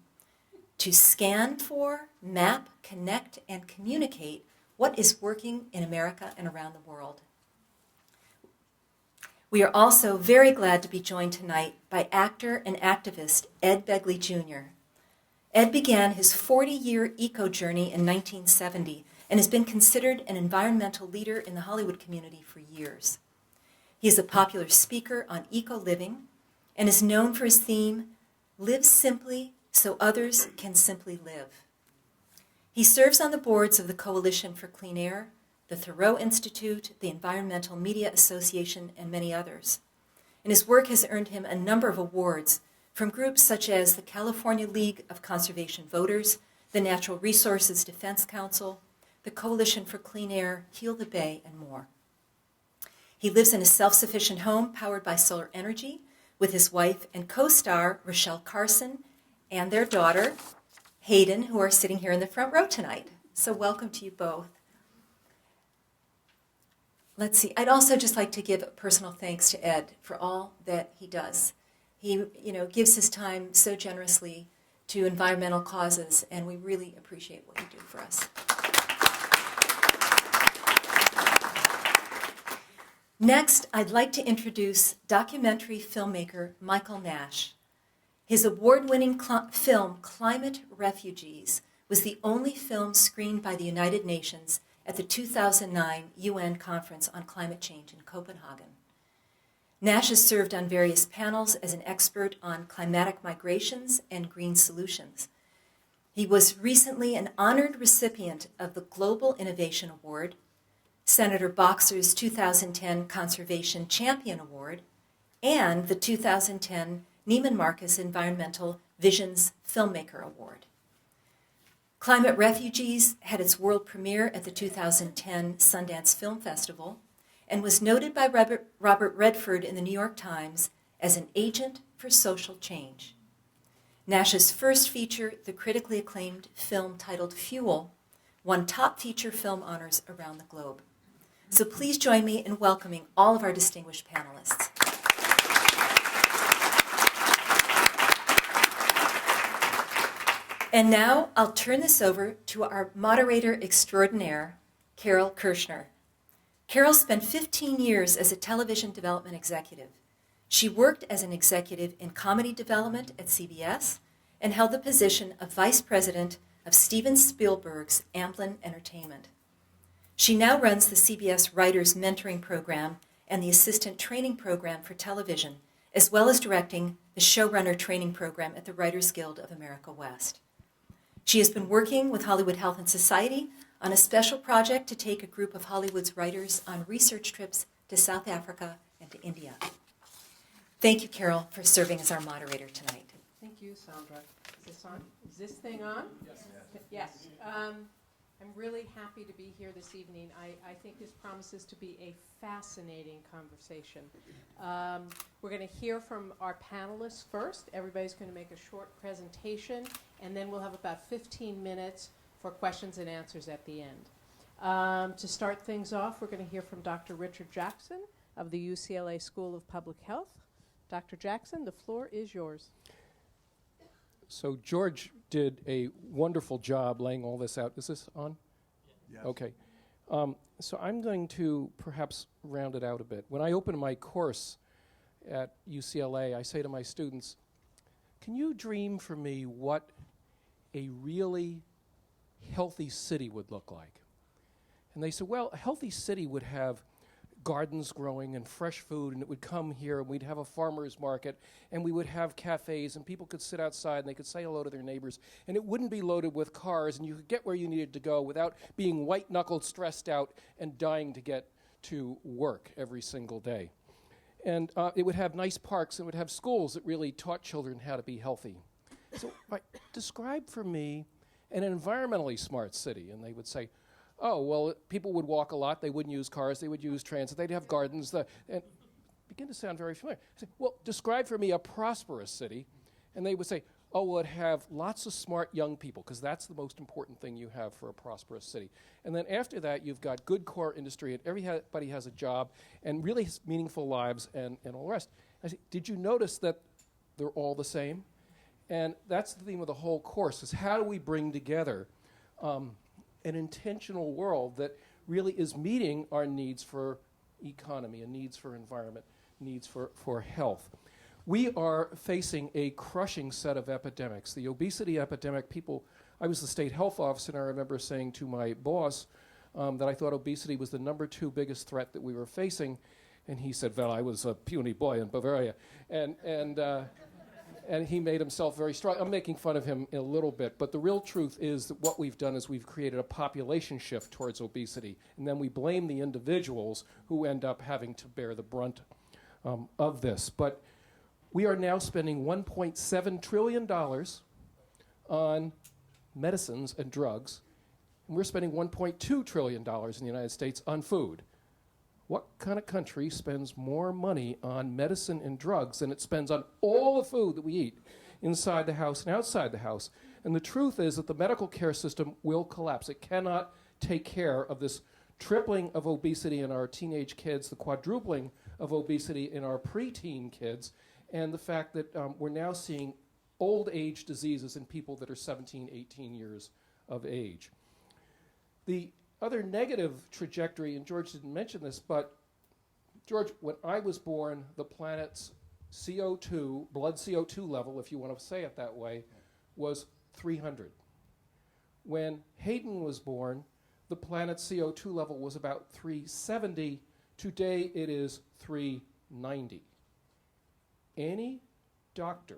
to scan for, map, connect, and communicate what is working in America and around the world. We are also very glad to be joined tonight by actor and activist Ed Begley Jr. Ed began his 40-year eco-journey in 1970 and has been considered an environmental leader in the Hollywood community for years. He is a popular speaker on eco-living and is known for his theme, Live Simply so others can simply live. He serves on the boards of the Coalition for Clean Air, the Thoreau Institute, the Environmental Media Association, and many others. And his work has earned him a number of awards from groups such as the California League of Conservation Voters, the Natural Resources Defense Council, the Coalition for Clean Air, Heal the Bay, and more. He lives in a self-sufficient home powered by solar energy with his wife and co-star Rochelle Carson and their daughter, Hayden, who are sitting here in the front row tonight. So welcome to you both. Let's see, I'd also just like to give a personal thanks to Ed for all that he does. He, gives his time so generously to environmental causes, and we really appreciate what you do for us. Next, I'd like to introduce documentary filmmaker Michael Nash. His award-winning film, Climate Refugees, was the only film screened by the United Nations at the 2009 UN Conference on Climate Change in Copenhagen. Nash has served on various panels as an expert on climatic migrations and green solutions. He was recently an honored recipient of the Global Innovation Award, Senator Boxer's 2010 Conservation Champion Award, and the 2010 Neiman Marcus Environmental Visions Filmmaker Award. Climate Refugees had its world premiere at the 2010 Sundance Film Festival and was noted by Robert Redford in the New York Times as an agent for social change. Nash's first feature, the critically acclaimed film titled Fuel, won top feature film honors around the globe. So please join me in welcoming all of our distinguished panelists. And now I'll turn this over to our moderator extraordinaire, Carol Kirschner. Carol spent 15 years as a television development executive. She worked as an executive in comedy development at CBS and held the position of vice president of Steven Spielberg's Amblin Entertainment. She now runs the CBS Writers Mentoring Program and the Assistant Training Program for television, as well as directing the Showrunner Training Program at the Writers Guild of America West. She has been working with Hollywood Health and Society on a special project to take a group of Hollywood's writers on research trips to South Africa and to India. Thank you, Carol, for serving as our moderator tonight. Thank you, Sandra. Is this on? Is this thing on? Yes. Yes. I'm really happy to be here this evening. I think this promises to be a fascinating conversation. We're going to hear from our panelists first. Everybody's going to make a short presentation, and then we'll have about 15 minutes for questions and answers at the end. To start things off, we're going to hear from Dr. Richard Jackson of the UCLA School of Public Health. Dr. Jackson, the floor is yours. So George did a wonderful job laying all this out. Is this on? Yes. Okay. So I'm going to perhaps round it out a bit. When I open my course at UCLA, I say to my students, can you dream for me what a really healthy city would look like? And they said, well, a healthy city would have gardens growing and fresh food, and it would come here, and we'd have a farmer's market, and we would have cafes, and people could sit outside, and they could say hello to their neighbors, and it wouldn't be loaded with cars, and you could get where you needed to go without being white-knuckled, stressed out, and dying to get to work every single day. And it would have nice parks, and it would have schools that really taught children how to be healthy. So describe for me an environmentally smart city, and they would say, oh, well, people would walk a lot. They wouldn't use cars. They would use transit. They'd have gardens. And begin to sound very familiar. I say, well, describe for me a prosperous city. And they would say, oh, well, it'd have lots of smart young people, because that's the most important thing you have for a prosperous city. And then after that, you've got good core industry, and everybody has a job, and really meaningful lives, and all the rest. I say, did you notice that they're all the same? And that's the theme of the whole course, is how do we bring together an intentional world that really is meeting our needs for economy and needs for environment, needs for health. We are facing a crushing set of epidemics. The obesity epidemic, I was the state health officer, and I remember saying to my boss that I thought obesity was the number 2 biggest threat that we were facing. And he said, well, I was a puny boy in Bavaria. And he made himself very strong. I'm making fun of him a little bit, but the real truth is that what we've done is we've created a population shift towards obesity, and then we blame the individuals who end up having to bear the brunt of this. But we are now spending $1.7 trillion on medicines and drugs, and we're spending $1.2 trillion in the United States on food. What kind of country spends more money on medicine and drugs than it spends on all the food that we eat inside the house and outside the house? And the truth is that the medical care system will collapse. It cannot take care of this tripling of obesity in our teenage kids, the quadrupling of obesity in our preteen kids, and the fact that we're now seeing old age diseases in people that are 17, 18 years of age. The other negative trajectory, and George didn't mention this, but George, when I was born, the planet's CO2, blood CO2 level, if you want to say it that way, was 300. When Hayden was born, the planet's CO2 level was about 370. Today it is 390. Any doctor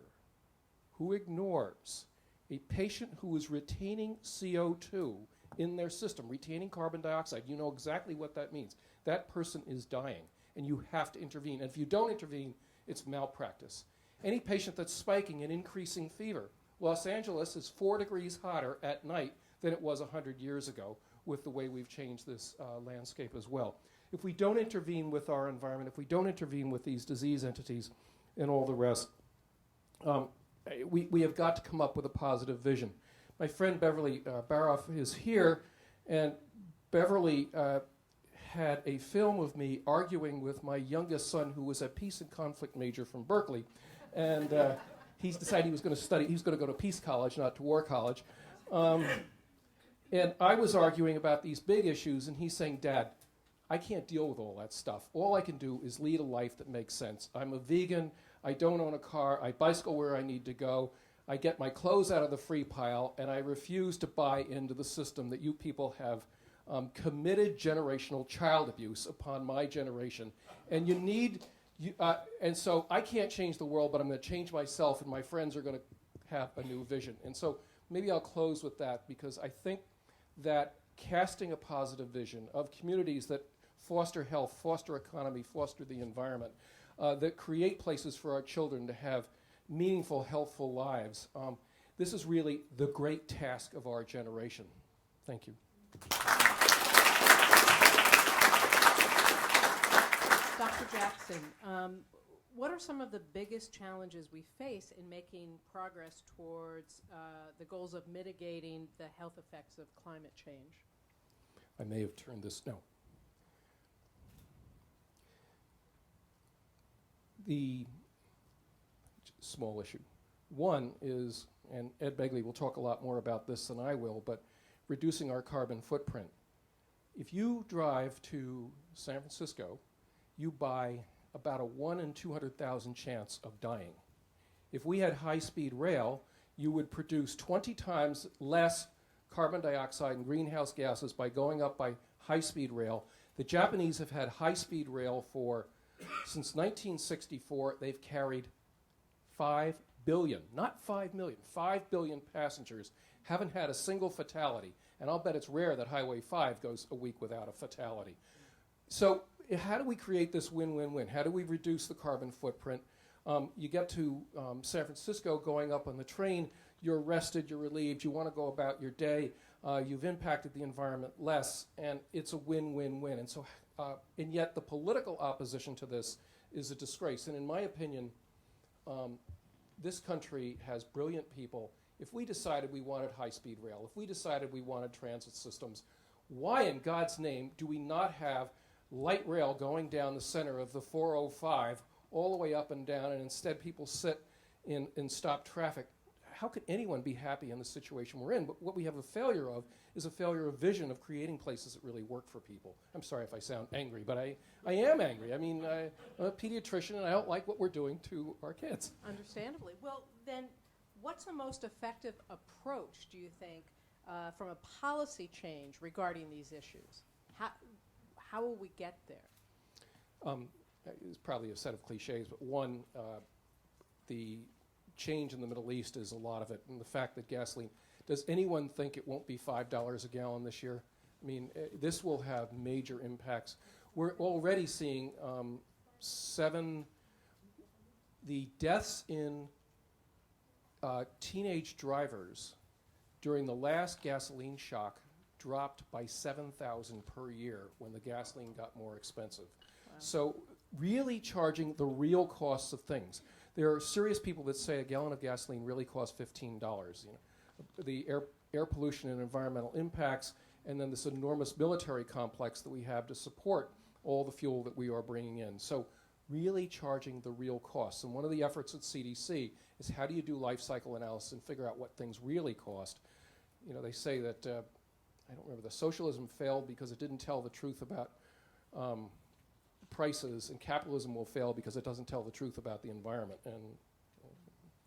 who ignores a patient who is retaining CO2 in their system, retaining carbon dioxide, you know exactly what that means. That person is dying, and you have to intervene. And if you don't intervene, it's malpractice. Any patient that's spiking and increasing fever, Los Angeles is 4 degrees hotter at night than it was 100 years ago with the way we've changed this landscape as well. If we don't intervene with our environment, if we don't intervene with these disease entities and all the rest, we have got to come up with a positive vision. My friend Beverly Baroff is here, and Beverly had a film of me arguing with my youngest son, who was a peace and conflict major from Berkeley, and he's decided he was going to study. He was going to go to peace college, not to war college. And I was arguing about these big issues, and he's saying, Dad, I can't deal with all that stuff. All I can do is lead a life that makes sense. I'm a vegan. I don't own a car. I bicycle where I need to go. I get my clothes out of the free pile, and I refuse to buy into the system that you people have committed generational child abuse upon my generation. And and so I can't change the world, but I'm going to change myself, and my friends are going to have a new vision. And so maybe I'll close with that, because I think that casting a positive vision of communities that foster health, foster economy, foster the environment, that create places for our children to have meaningful, healthful lives. This is really the great task of our generation. Thank you. Dr. Jobson, what are some of the biggest challenges we face in making progress towards the goals of mitigating the health effects of climate change? I may have turned this, no. The small issue. One is, and Ed Begley will talk a lot more about this than I will, but reducing our carbon footprint. If you drive to San Francisco, you buy about a 1 in 200,000 chance of dying. If we had high-speed rail, you would produce 20 times less carbon dioxide and greenhouse gases by going up by high-speed rail. The Japanese have had high-speed rail since 1964. They've carried 5 billion, not 5 million, 5 billion passengers, haven't had a single fatality. And I'll bet it's rare that Highway 5 goes a week without a fatality. So how do we create this win-win-win? How do we reduce the carbon footprint? You get to San Francisco going up on the train, you're rested, you're relieved, you want to go about your day, you've impacted the environment less, and it's a win-win-win. And so, and yet the political opposition to this is a disgrace. And in my opinion, this country has brilliant people. If we decided we wanted high-speed rail, if we decided we wanted transit systems, why in God's name do we not have light rail going down the center of the 405 all the way up and down, and instead people sit and stop traffic? How could anyone be happy in the situation we're in? But what we have a failure of is a failure of vision of creating places that really work for people. I'm sorry if I sound angry, but I am angry. I mean, I'm a pediatrician, and I don't like what we're doing to our kids. Understandably. Well, then, what's the most effective approach, do you think, from a policy change regarding these issues? How will we get there? It's probably a set of cliches, but one, the change in the Middle East is a lot of it, and the fact that gasoline, does anyone think it won't be $5 a gallon this year? I mean, this will have major impacts. We're already seeing the deaths in teenage drivers during the last gasoline shock dropped by 7,000 per year when the gasoline got more expensive. Wow. So really charging the real costs of things. There are serious people that say a gallon of gasoline really costs $15. You know, the air pollution and environmental impacts, and then this enormous military complex that we have to support all the fuel that we are bringing in. So really charging the real costs. And one of the efforts at CDC is how do you do life cycle analysis and figure out what things really cost. You know, they say that, I don't remember, the socialism failed because it didn't tell the truth about prices, and capitalism will fail because it doesn't tell the truth about the environment. And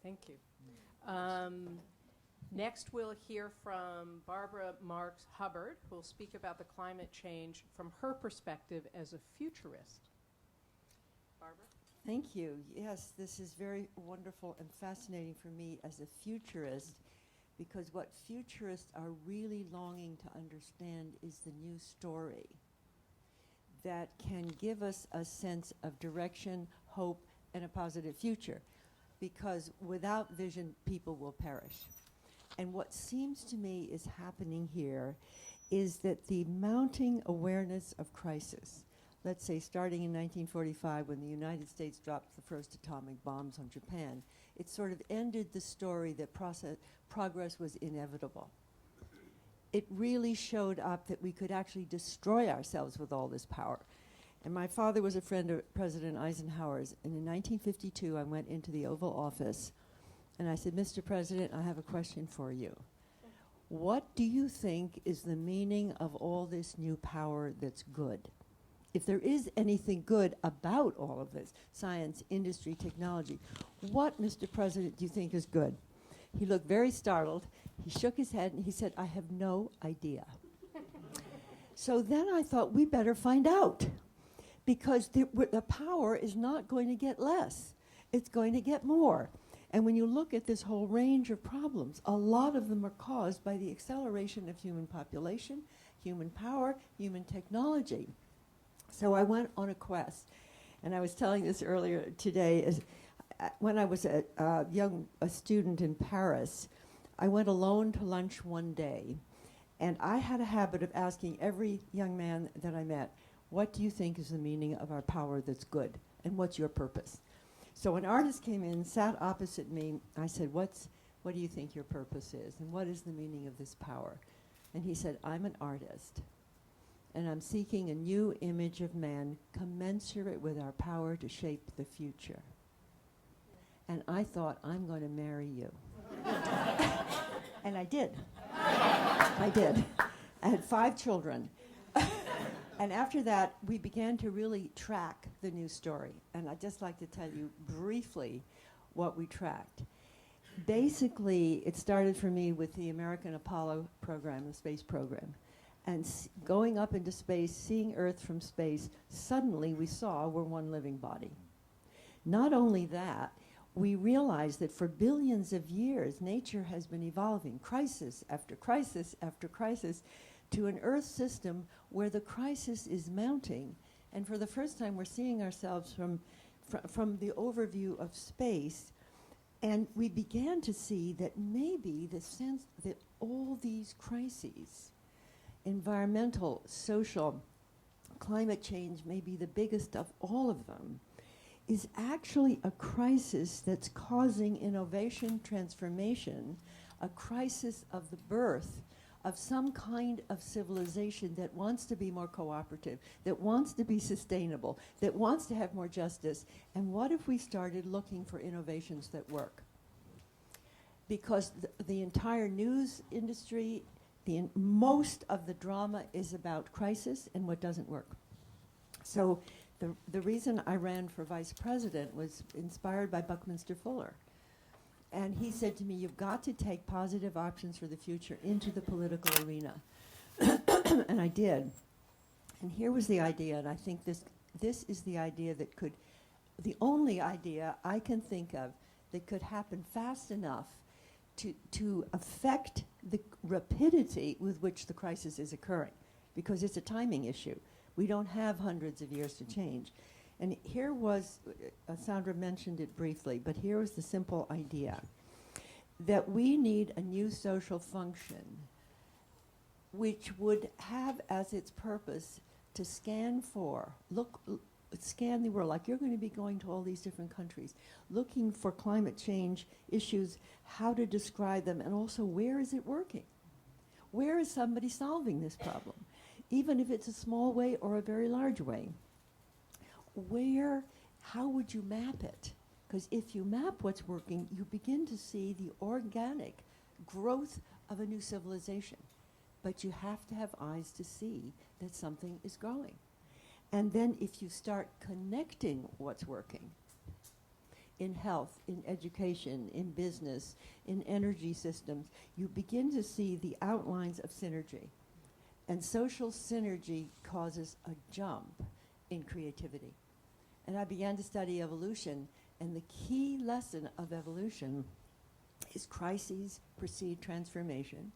thank you. Next, we'll hear from Barbara Marx-Hubbard, who will speak about the climate change from her perspective as a futurist. Barbara? Thank you. Yes, this is very wonderful and fascinating for me as a futurist, because what futurists are really longing to understand is the new story that can give us a sense of direction, hope, and a positive future. Because without vision, people will perish. And what seems to me is happening here is that the mounting awareness of crisis, let's say starting in 1945 when the United States dropped the first atomic bombs on Japan, it sort of ended the story that progress was inevitable. It really showed up that we could actually destroy ourselves with all this power. And my father was a friend of President Eisenhower's, and in 1952 I went into the Oval Office and I said, Mr. President, I have a question for you. What do you think is the meaning of all this new power that's good? If there is anything good about all of this, science, industry, technology, what, Mr. President, do you think is good? He looked very startled. He shook his head and he said, I have no idea. So then I thought, we better find out, because the power is not going to get less. It's going to get more. And when you look at this whole range of problems, a lot of them are caused by the acceleration of human population, human power, human technology. So I went on a quest. And I was telling this earlier today, when I was a student in Paris, I went alone to lunch one day. And I had a habit of asking every young man that I met, what do you think is the meaning of our power that's good? And what's your purpose? So an artist came in, sat opposite me. I said, what do you think your purpose is? And what is the meaning of this power? And he said, I'm an artist. And I'm seeking a new image of man commensurate with our power to shape the future. And I thought, I'm going to marry you. And I did. I did. I had 5 children. And after that, we began to really track the new story. And I'd just like to tell you briefly what we tracked. Basically, it started for me with the American Apollo program, the space program. And going up into space, seeing Earth from space, suddenly we saw we're one living body. Not only that, we realized that for billions of years, nature has been evolving, crisis after crisis after crisis, to an Earth system where the crisis is mounting. And for the first time, we're seeing ourselves from the overview of space. And we began to see that maybe the sense that all these crises, environmental, social, climate change may be the biggest of all of them, is actually a crisis that's causing innovation, transformation, a crisis of the birth of some kind of civilization that wants to be more cooperative, that wants to be sustainable, that wants to have more justice. And what if we started looking for innovations that work? Because the entire news industry, most of the drama is about crisis and what doesn't work. So the reason I ran for vice president was inspired by Buckminster Fuller. And he said to me, you've got to take positive options for the future into the political arena. And I did. And here was the idea, and I think this is the idea that could, the only idea I can think of that could happen fast enough to affect the rapidity with which the crisis is occurring, because it's a timing issue. We don't have hundreds of years to change. And here was, Sandra mentioned it briefly, but here was the simple idea that we need a new social function which would have as its purpose to scan the world, like you're going to be going to all these different countries, looking for climate change issues, how to describe them, and also where is it working? Where is somebody solving this problem? Even if it's a small way or a very large way. How would you map it? Because if you map what's working, you begin to see the organic growth of a new civilization. But you have to have eyes to see that something is growing. And then if you start connecting what's working in health, in education, in business, in energy systems, you begin to see the outlines of synergy. And social synergy causes a jump in creativity. And I began to study evolution, and the key lesson of evolution is crises precede transformation.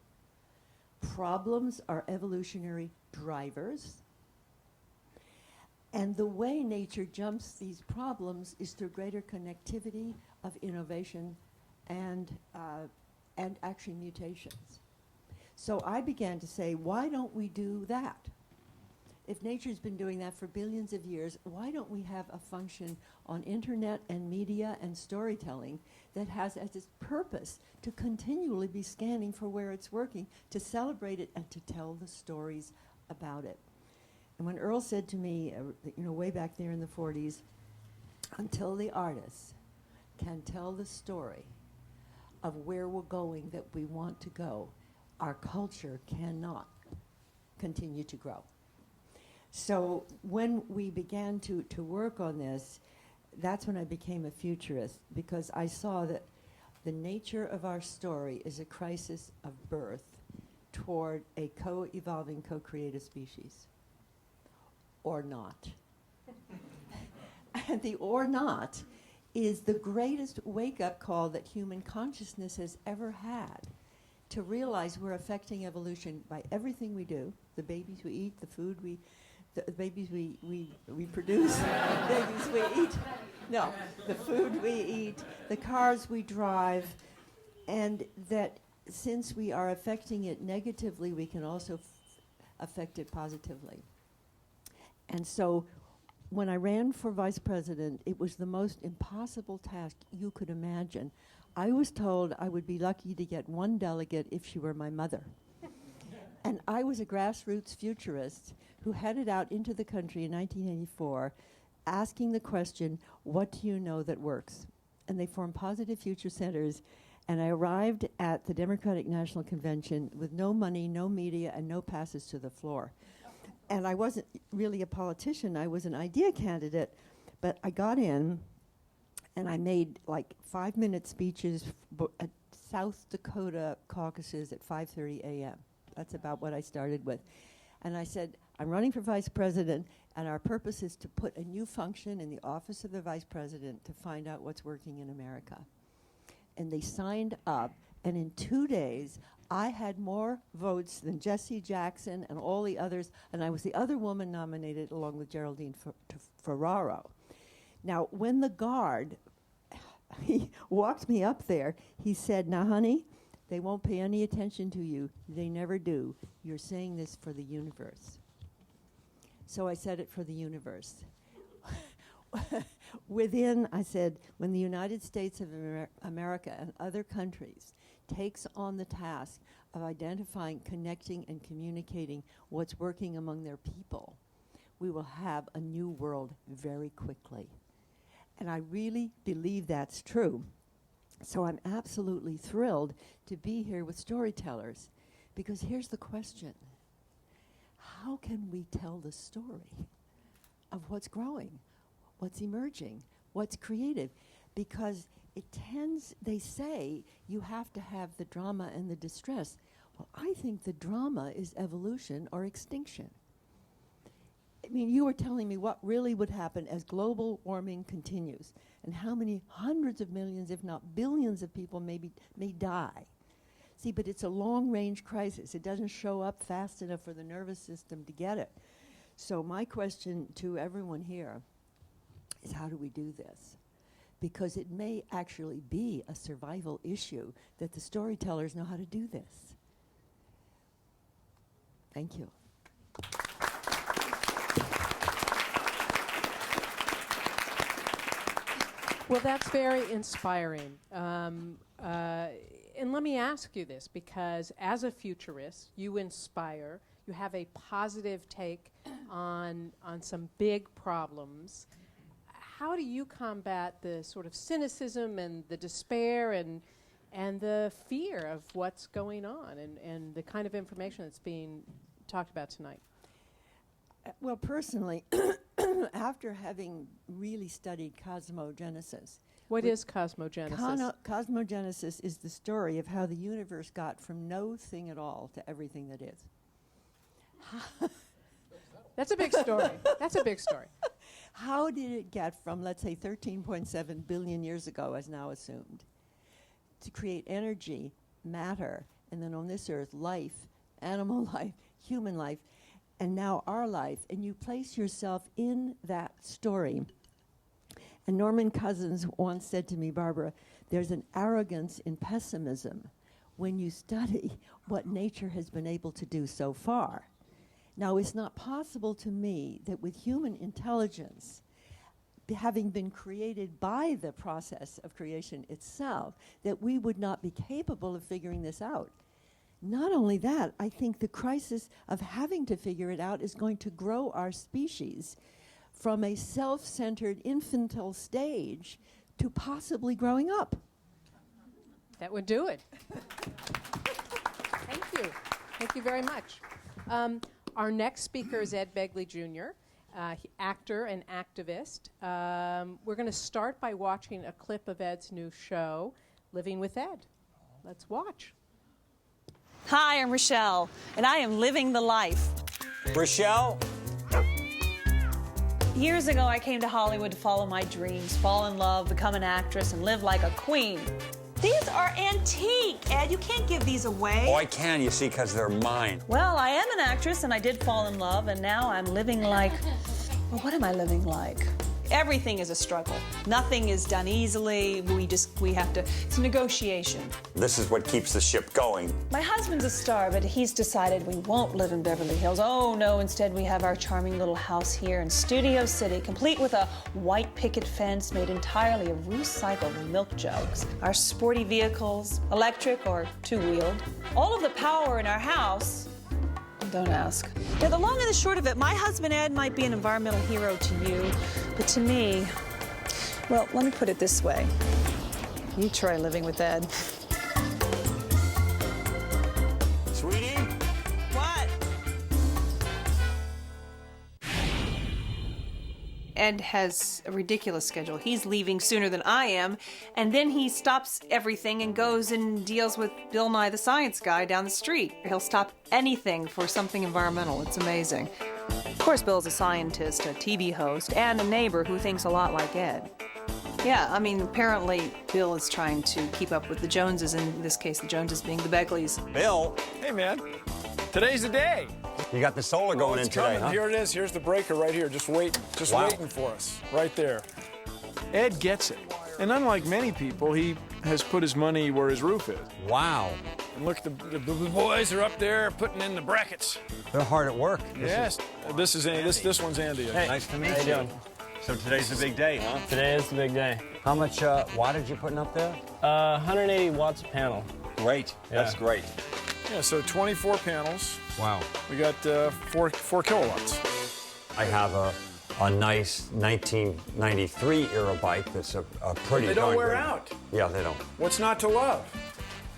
Problems are evolutionary drivers. And the way nature jumps these problems is through greater connectivity of innovation and actually mutations. So I began to say, why don't we do that? If nature's been doing that for billions of years, why don't we have a function on internet and media and storytelling that has as its purpose to continually be scanning for where it's working, to celebrate it and to tell the stories about it? And when Earl said to me, way back there in the 40s, until the artists can tell the story of where we're going, that we want to go, our culture cannot continue to grow. So when we began to work on this, that's when I became a futurist, because I saw that the nature of our story is a crisis of birth toward a co-evolving, co-creative species. Or not. And the or not is the greatest wake-up call that human consciousness has ever had, to realize we're affecting evolution by everything we do, the babies we eat, the food the babies we produce, the babies we eat, the food we eat, the cars we drive, and that since we are affecting it negatively, we can also affect it positively. And so when I ran for vice president, it was the most impossible task you could imagine. I was told I would be lucky to get one delegate if she were my mother. And I was a grassroots futurist who headed out into the country in 1984 asking the question, what do you know that works? And they formed Positive Future Centers, and I arrived at the Democratic National Convention with no money, no media, and no passes to the floor. And I wasn't really a politician, I was an idea candidate, but I got in, and I made like 5-minute speeches at South Dakota caucuses at 5:30 a.m. That's about what I started with. And I said, I'm running for vice president, and our purpose is to put a new function in the office of the vice president to find out what's working in America. And they signed up, and in 2 days, I had more votes than Jesse Jackson and all the others, and I was the other woman nominated along with Geraldine Ferraro. Now, when the guard, he walked me up there, he said, now, honey, they won't pay any attention to you. They never do. You're saying this for the universe. So I said it for the universe. I said, when the United States of America and other countries takes on the task of identifying, connecting, and communicating what's working among their people, we will have a new world very quickly. And I really believe that's true. So I'm absolutely thrilled to be here with storytellers, because here's the question. How can we tell the story of what's growing, what's emerging, what's creative? Because it tends, they say, you have to have the drama and the distress. Well, I think the drama is evolution or extinction. I mean, you were telling me what really would happen as global warming continues and how many hundreds of millions, if not billions of people may die. See, but it's a long-range crisis. It doesn't show up fast enough for the nervous system to get it. So my question to everyone here is, how do we do this? Because it may actually be a survival issue that the storytellers know how to do this. Thank you. Well, that's very inspiring. And let me ask you this, because as a futurist, you inspire, you have a positive take on some big problems. How do you combat the sort of cynicism and the despair and the fear of what's going on and the kind of information that's being talked about tonight? Well, personally, after having really studied cosmogenesis. What is cosmogenesis? Cosmogenesis is the story of how the universe got from no thing at all to everything that is. That's a big story. That's a big story. How did it get from, let's say, 13.7 billion years ago, as now assumed, to create energy, matter, and then on this earth, life, animal life, human life, and now our life, and you place yourself in that story. And Norman Cousins once said to me, Barbara, there's an arrogance in pessimism when you study what nature has been able to do so far. Now, it's not possible to me that with human intelligence, having been created by the process of creation itself, that we would not be capable of figuring this out. Not only that, I think the crisis of having to figure it out is going to grow our species from a self-centered infantile stage to possibly growing up. That would do it. Thank you. Thank you very much. Our next speaker is Ed Begley Jr., actor and activist. We're going to start by watching a clip of Ed's new show, Living with Ed. Let's watch. Hi, I'm Rochelle, and I am living the life. Rochelle? Years ago, I came to Hollywood to follow my dreams, fall in love, become an actress, and live like a queen. These are antique, Ed. You can't give these away. Oh, I can, you see, because they're mine. Well, I am an actress, and I did fall in love, and now I'm living like... Well, what am I living like? Everything is a struggle. Nothing is done easily. We have to, it's a negotiation. This is what keeps the ship going. My husband's a star, but he's decided we won't live in Beverly Hills. Oh, no, instead we have our charming little house here in Studio City, complete with a white picket fence made entirely of recycled milk jugs. Our sporty vehicles, electric or two-wheeled. All of the power in our house, don't ask. Now, the long and the short of it, my husband Ed might be an environmental hero to you, but to me, well, let me put it this way. You try living with Ed. Sweetie? What? Ed has a ridiculous schedule. He's leaving sooner than I am, and then he stops everything and goes and deals with Bill Nye the Science Guy down the street. He'll stop anything for something environmental. It's amazing. Of course, Bill's a scientist, a TV host, and a neighbor who thinks a lot like Ed. Yeah, I mean, apparently Bill is trying to keep up with the Joneses, in this case, the Joneses being the Begleys. Bill, Hey, man. Today's the day. you got the solar going in It's today, coming. huh? Here it is. Here's the breaker right here. Just waiting. Just Wow. waiting for us. Right there. Ed gets it. And unlike many people, he has put his money where his roof is. Wow. And look, the boys are up there putting in the brackets. They're hard at work. Yes. This is Andy. This one's Andy. Nice to meet you. So today's the big day, huh? Today is the big day. How much wattage you putting up there? 180 watts a panel. Great. That's Yeah. great. Yeah, so 24 panels. Wow. We got 4 kilowatts. I have a nice 1993 era bike that's a pretty They don't darn wear good- out. Yeah, they don't. What's not to love?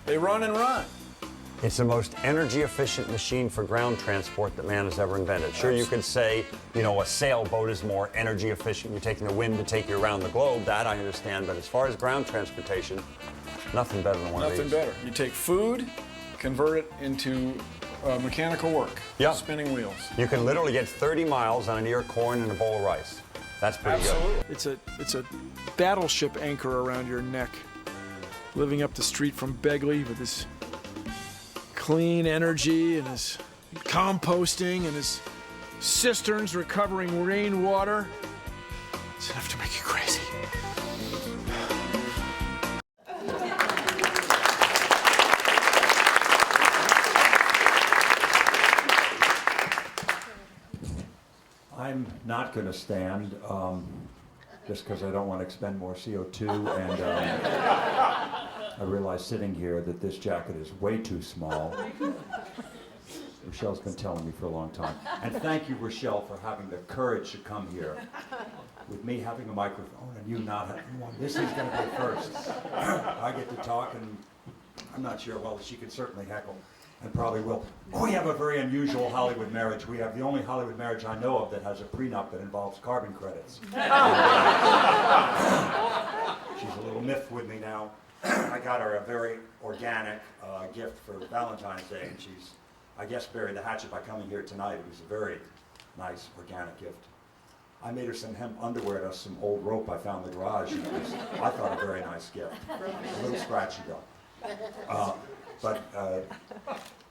They run and run. It's the most energy efficient machine for ground transport that man has ever invented. Sure, you could say, you know, a sailboat is more energy efficient. You're taking the wind to take you around the globe. That I understand. But as far as ground transportation, nothing better than one of these. Nothing better. You take food, convert it into mechanical work. Yeah. Spinning wheels. You can literally get 30 miles on an ear of corn and a bowl of rice. That's pretty good. It's a battleship anchor around your neck. Living up the street from Begley with his clean energy and his composting and his cisterns recovering rainwater. It's enough to make you crazy. I'm not going to stand just because I don't want to expend more CO2, and I realize sitting here that this jacket is way too small. Rochelle's been telling me for a long time. And thank you, Rochelle, for having the courage to come here. With me having a microphone and you not having one, this is going to be first. I get to talk, and I'm not sure, well, she could certainly heckle. And probably will. We have a very unusual Hollywood marriage. We have the only Hollywood marriage I know of that has a prenup that involves carbon credits. She's a little miffed with me now. I got her a very organic gift for Valentine's Day, and she's, I guess, buried the hatchet by coming here tonight. It was a very nice organic gift. I made her some hemp underwear and some old rope I found in the garage. And it was, I thought, a very nice gift. A little scratchy though. But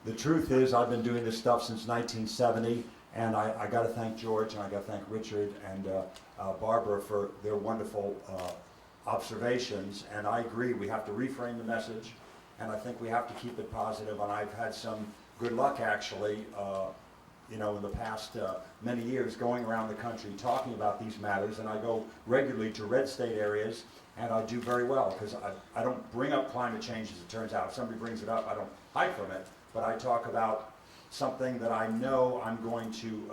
the truth is, I've been doing this stuff since 1970, and I got to thank George, and I got to thank Richard and Barbara for their wonderful observations. And I agree, we have to reframe the message, and I think we have to keep it positive. And I've had some good luck, actually, in the past many years, going around the country talking about these matters. And I go regularly to red state areas. And I do very well, because I don't bring up climate change, as it turns out. If somebody brings it up, I don't hide from it. But I talk about something that I know I'm going to,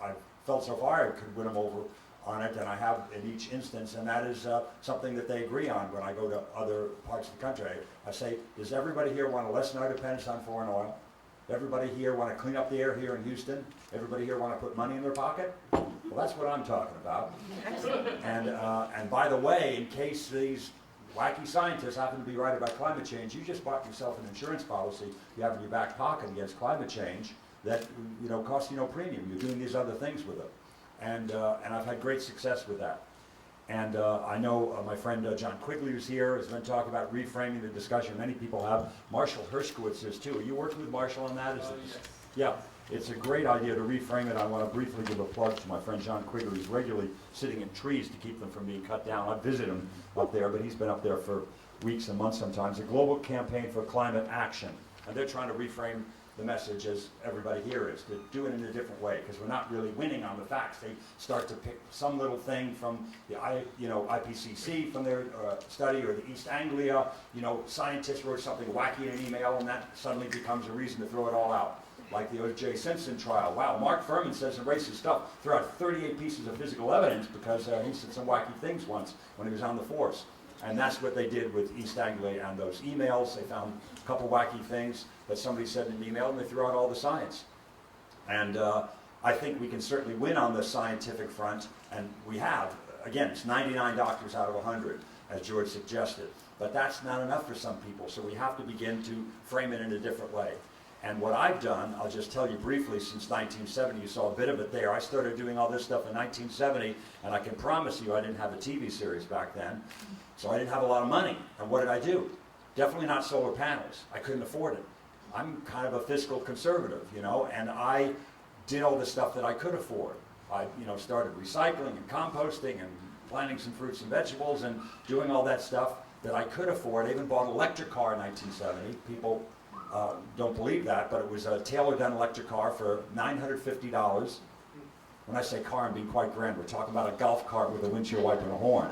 I've felt so far I could win them over on it, and I have in each instance, and that is something that they agree on when I go to other parts of the country. I say, does everybody here want to lessen our dependence on foreign oil? Everybody here want to clean up the air here in Houston? Everybody here want to put money in their pocket? Well, that's what I'm talking about. And by the way, in case these wacky scientists happen to be right about climate change, you just bought yourself an insurance policy you have in your back pocket against climate change that costs you no premium. You're doing these other things with it. And I've had great success with that. And I know my friend John Quigley, who's here, has been talking about reframing the discussion. Many people have. Marshall Hershkowitz is too. Are you working with Marshall on that? Yes. Yeah. it's a great idea to reframe it. I want to briefly give a plug to my friend John Quigger, who's regularly sitting in trees to keep them from being cut down. I visit him up there, but he's been up there for weeks and months sometimes. A global campaign for climate action. And they're trying to reframe the message as everybody here is, to do it in a different way, because we're not really winning on the facts. They start to pick some little thing from the IPCC from their study, or the East Anglia, scientists wrote something wacky in an email, and that suddenly becomes a reason to throw it all out. Like the O.J. Simpson trial. Wow, Mark Furman says some racist stuff. Threw out 38 pieces of physical evidence because he said some wacky things once when he was on the force. And that's what they did with East Anglia and those emails. They found a couple wacky things that somebody said in an email, and they threw out all the science. And I think we can certainly win on the scientific front, and we have. Again, it's 99 doctors out of 100, as George suggested. But that's not enough for some people, so we have to begin to frame it in a different way. And what I've done, I'll just tell you briefly, since 1970, you saw a bit of it there. I started doing all this stuff in 1970, and I can promise you I didn't have a TV series back then, so I didn't have a lot of money. And what did I do? Definitely not solar panels. I couldn't afford it. I'm kind of a fiscal conservative, and I did all the stuff that I could afford. I, started recycling and composting and planting some fruits and vegetables and doing all that stuff that I could afford. I even bought an electric car in 1970. People don't believe that, but it was a tailor-done electric car for $950. When I say car, I'm being quite grand. We're talking about a golf cart with a windshield wiper and a horn.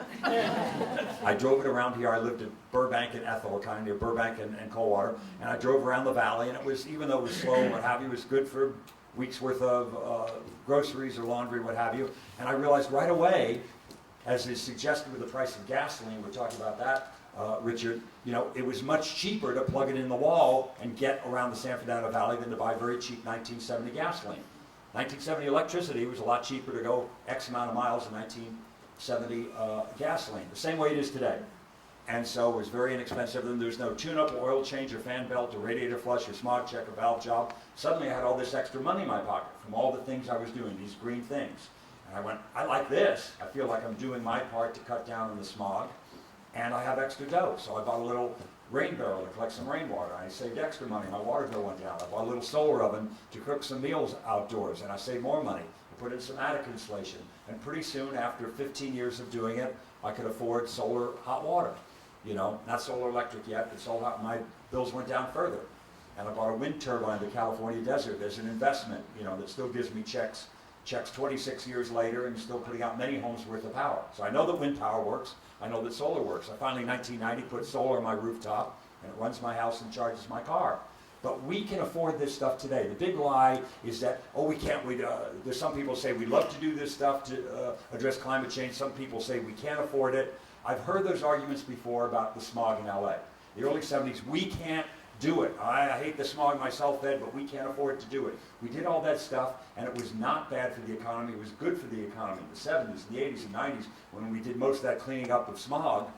I drove it around here. I lived at Burbank and Ethel, kind of near Burbank and Coldwater, and I drove around the valley, and it was, even though it was slow and what have you, it was good for weeks worth of groceries or laundry, what have you. And I realized right away, as is suggested with the price of gasoline, we're talking about that, Richard, it was much cheaper to plug it in the wall and get around the San Fernando Valley than to buy very cheap 1970 gasoline. 1970 electricity was a lot cheaper to go X amount of miles than 1970 gasoline, the same way it is today. And so it was very inexpensive. And there's no tune-up, or oil change, or fan belt, or radiator flush, or smog check, or valve job. Suddenly I had all this extra money in my pocket from all the things I was doing, these green things. And I went, I like this. I feel like I'm doing my part to cut down on the smog. And I have extra dough, so I bought a little rain barrel to collect some rainwater. I saved extra money. My water bill went down. I bought a little solar oven to cook some meals outdoors, and I saved more money. I put in some attic insulation, and pretty soon, after 15 years of doing it, I could afford solar hot water. Not solar electric yet, but solar hot. My bills went down further. And I bought a wind turbine in the California desert. There's an investment, that still gives me checks 26 years later, and still putting out many homes worth of power. So I know that wind power works. I know that solar works. I finally, in 1990, put solar on my rooftop, and it runs my house and charges my car. But we can afford this stuff today. The big lie is that, we can't. There's some people say we love to do this stuff to address climate change. Some people say we can't afford it. I've heard those arguments before about the smog in LA. The early 70s, we can't do it. I hate the smog myself, Ed, but we can't afford to do it. We did all that stuff, and it was not bad for the economy. It was good for the economy. In the 70s, the 80s, and 90s, when we did most of that cleaning up of smog,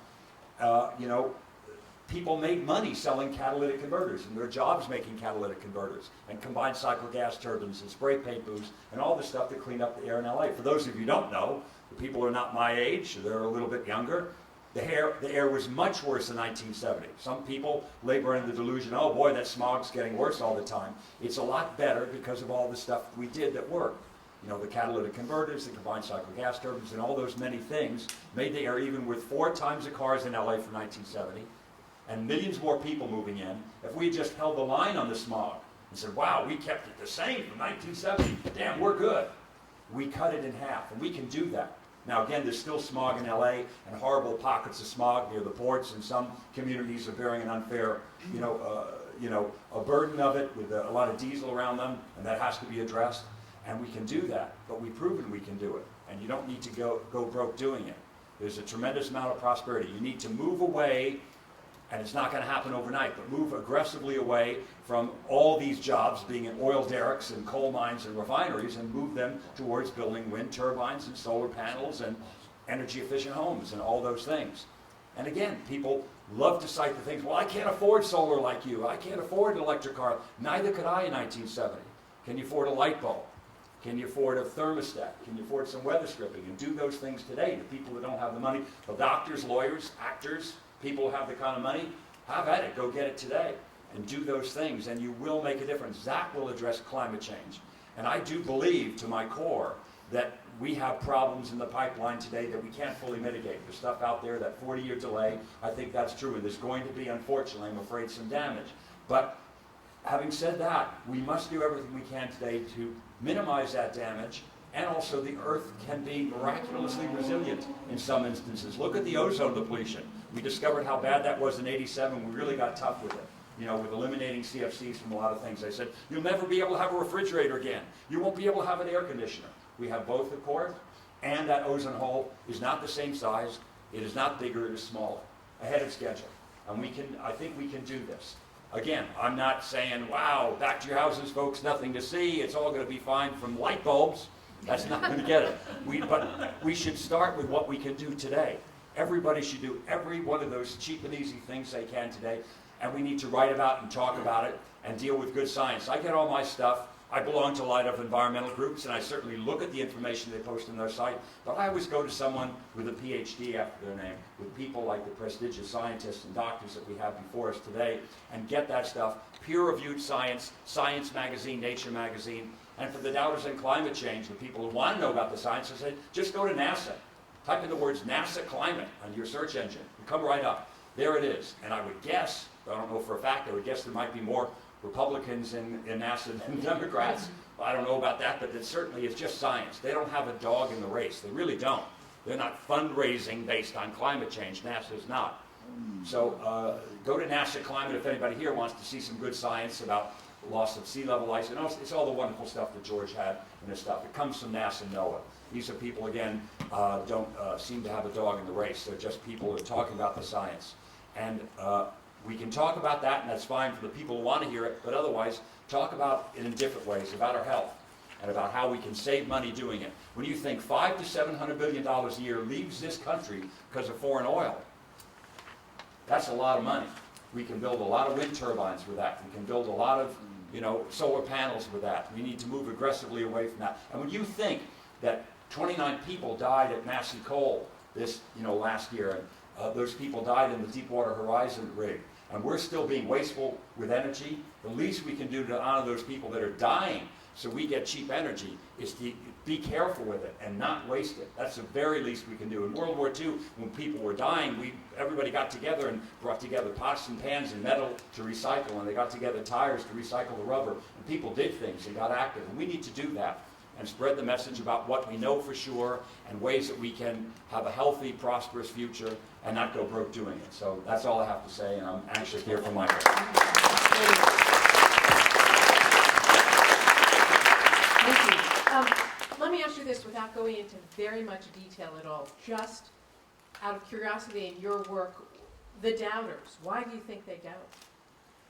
people made money selling catalytic converters, and there are jobs making catalytic converters, and combined cycle gas turbines, and spray paint booths, and all the stuff that cleaned up the air in LA. For those of you who don't know, the people who are not my age, they're a little bit younger, the air was much worse in 1970. Some people labor in the delusion, oh boy, that smog's getting worse all the time. It's a lot better because of all the stuff we did that worked. The catalytic converters, the combined cycle gas turbines, and all those many things made the air, even with 4 times the cars in LA for 1970, and millions more people moving in. If we just held the line on the smog and said, wow, we kept it the same from 1970, damn, we're good. We cut it in half, and we can do that. Now again, there's still smog in LA and horrible pockets of smog near the ports, and some communities are bearing an unfair, a burden of it with a lot of diesel around them, and that has to be addressed. And we can do that, but we've proven we can do it, and you don't need to go broke doing it. There's a tremendous amount of prosperity. You need to move away, and it's not going to happen overnight, but move aggressively away from all these jobs being in oil derricks and coal mines and refineries, and move them towards building wind turbines and solar panels and energy efficient homes and all those things. And again, people love to cite the things, well, I can't afford solar like you. I can't afford an electric car. Neither could I in 1970. Can you afford a light bulb? Can you afford a thermostat? Can you afford some weather stripping? And do those things today. The people that don't have the money, the doctors, lawyers, actors, people who have the kind of money, have at it. Go get it today. and do those things, and you will make a difference. That will address climate change. And I do believe to my core that we have problems in the pipeline today that we can't fully mitigate. There's stuff out there, that 40-year delay, I think that's true, and there's going to be, unfortunately, I'm afraid, some damage. But having said that, we must do everything we can today to minimize that damage, and also the Earth can be miraculously resilient in some instances. Look at the ozone depletion. We discovered how bad that was in '87. We really got tough with it. You know, with eliminating CFCs from a lot of things. They said, you'll never be able to have a refrigerator again. You won't be able to have an air conditioner. We have both, of course, and that ozone hole is not the same size. It is not bigger, it is smaller, ahead of schedule. And I think we can do this. Again, I'm not saying, wow, back to your houses, folks, nothing to see. It's all going to be fine from light bulbs. That's not going to get it. But we should start with what we can do today. Everybody should do every one of those cheap and easy things they can today. And we need to write about and talk about it and deal with good science. I get all my stuff. I belong to a lot of environmental groups, and I certainly look at the information they post on their site, but I always go to someone with a PhD after their name, with people like the prestigious scientists and doctors that we have before us today, and get that stuff, peer-reviewed science, Science Magazine, Nature Magazine, and for the doubters in climate change, the people who want to know about the science, I say, just go to NASA. Type in the words NASA climate on your search engine, and come right up. There it is. And I would guess, I don't know for a fact, I would guess there might be more Republicans in NASA than Democrats. I don't know about that, but it certainly is just science. They don't have a dog in the race. They really don't. They're not fundraising based on climate change. NASA is not. So go to NASA Climate if anybody here wants to see some good science about loss of sea level ice. And it's all the wonderful stuff that George had in his stuff. It comes from NASA and NOAA. These are people, again, don't seem to have a dog in the race. They're just people who are talking about the science. And we can talk about that, and that's fine for the people who want to hear it, but otherwise, talk about it in different ways, about our health, and about how we can save money doing it. When you think $500 to $700 billion a year leaves this country because of foreign oil, that's a lot of money. We can build a lot of wind turbines with that. We can build a lot of, solar panels with that. We need to move aggressively away from that. And when you think that 29 people died at Massey Coal last year, and those people died in the Deepwater Horizon rig, and we're still being wasteful with energy, the least we can do to honor those people that are dying so we get cheap energy is to be careful with it and not waste it. That's the very least we can do. In World War II, when people were dying, everybody got together and brought together pots and pans and metal to recycle, and they got together tires to recycle the rubber, and people did things and got active, and we need to do that and spread the message about what we know for sure and ways that we can have a healthy, prosperous future and not go broke doing it. So that's all I have to say, and I'm anxious to hear from Michael. Thank you. Let me ask you this without going into very much detail at all. Just out of curiosity in your work, the doubters, why do you think they doubt?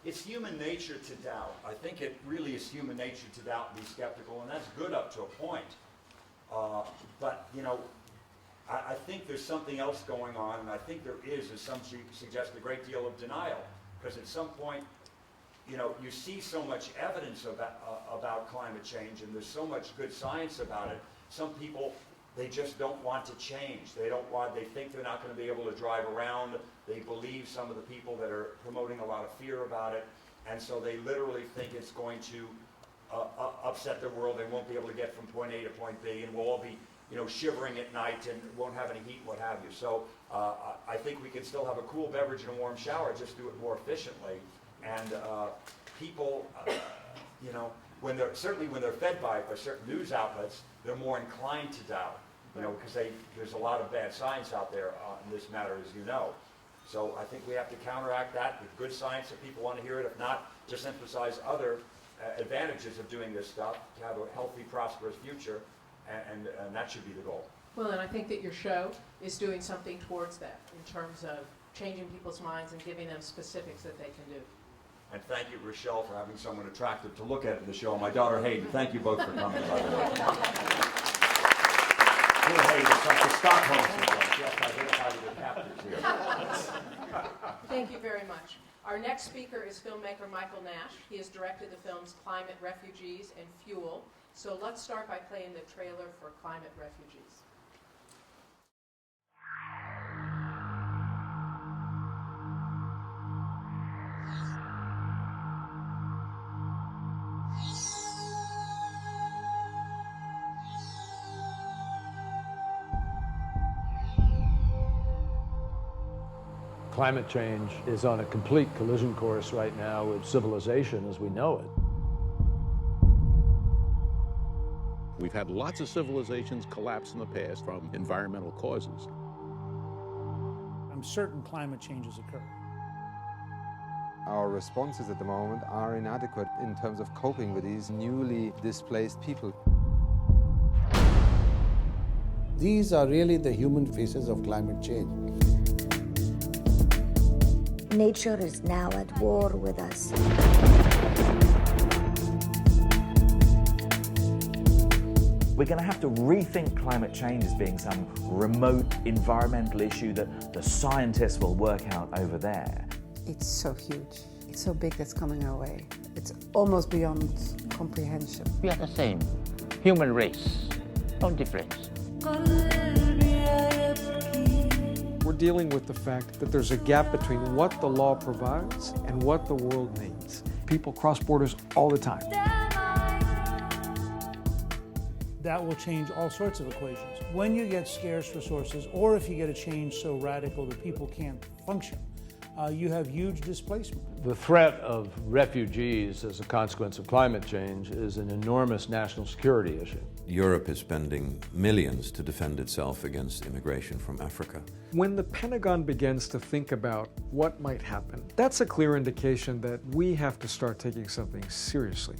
It's human nature to doubt. I think it really is human nature to doubt and be skeptical, and that's good up to a point. But, I think there's something else going on, and I think there is, as some suggest, a great deal of denial. Because at some point, you see so much evidence about climate change, and there's so much good science about it. Some people, they just don't want to change. They think they're not going to be able to drive around. They believe some of the people that are promoting a lot of fear about it, and so they literally think it's going to upset their world. They won't be able to get from point A to point B, and we'll all be shivering at night and won't have any heat and what have you. So I think we can still have a cool beverage and a warm shower, just do it more efficiently. And people, when they're fed by certain news outlets, they're more inclined to doubt, because there's a lot of bad science out there in this matter, as you know. So I think we have to counteract that with good science if people want to hear it. If not, just emphasize other advantages of doing this stuff to have a healthy, prosperous future, and that should be the goal. Well, and I think that your show is doing something towards that in terms of changing people's minds and giving them specifics that they can do. And thank you, Rochelle, for having someone attractive to look at in the show. My daughter, Hayden, thank you both for coming, by the way. Poor Hayden, it's like the Stockholm syndrome. She has to identify with the captors here. Thank you very much. Our next speaker is filmmaker Michael Nash. He has directed the films Climate, Refugees, and Fuel. So let's start by playing the trailer for Climate, Refugees. Climate change is on a complete collision course right now with civilization as we know it. We've had lots of civilizations collapse in the past from environmental causes. I'm certain climate change has occurred. Our responses at the moment are inadequate in terms of coping with these newly displaced people. These are really the human faces of climate change. Nature is now at war with us. We're going to have to rethink climate change as being some remote environmental issue that the scientists will work out over there. It's so huge. It's so big that's coming our way. It's almost beyond comprehension. We are the same. Human race. No difference. We're dealing with the fact that there's a gap between what the law provides and what the world needs. People cross borders all the time. That will change all sorts of equations. When you get scarce resources, or if you get a change so radical that people can't function, you have huge displacement. The threat of refugees as a consequence of climate change is an enormous national security issue. Europe is spending millions to defend itself against immigration from Africa. When the Pentagon begins to think about what might happen, that's a clear indication that we have to start taking something seriously.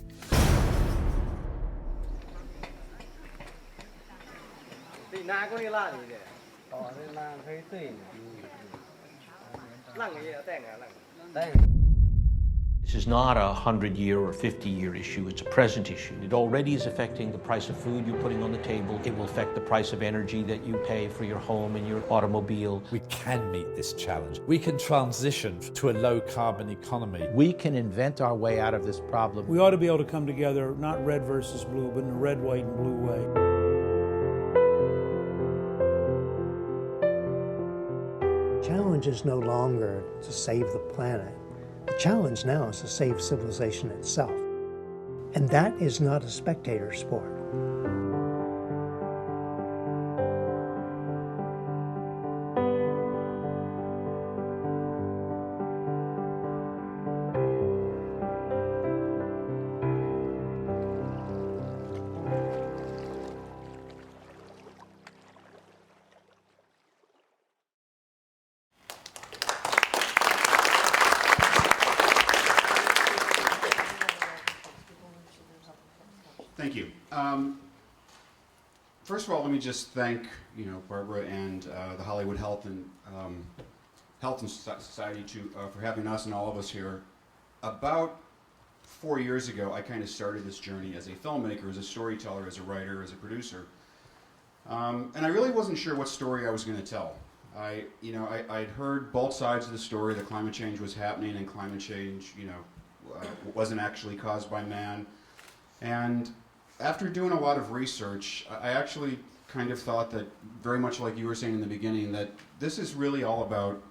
This is not a 100-year or 50-year issue, it's a present issue. It already is affecting the price of food you're putting on the table. It will affect the price of energy that you pay for your home and your automobile. We can meet this challenge. We can transition to a low-carbon economy. We can invent our way out of this problem. We ought to be able to come together, not red versus blue, but in a red, white, and blue way. The challenge is no longer to save the planet. The challenge now is to save civilization itself. And that is not a spectator sport. Thank you. First of all, let me just thank Barbara and the Hollywood Health and Society for having us and all of us here. About 4 years ago, I kind of started this journey as a filmmaker, as a storyteller, as a writer, as a producer, and I really wasn't sure what story I was going to tell. I'd heard both sides of the story. That climate change was happening, and climate change, wasn't actually caused by man. And after doing a lot of research, I actually kind of thought that, very much like you were saying in the beginning, that this is really all about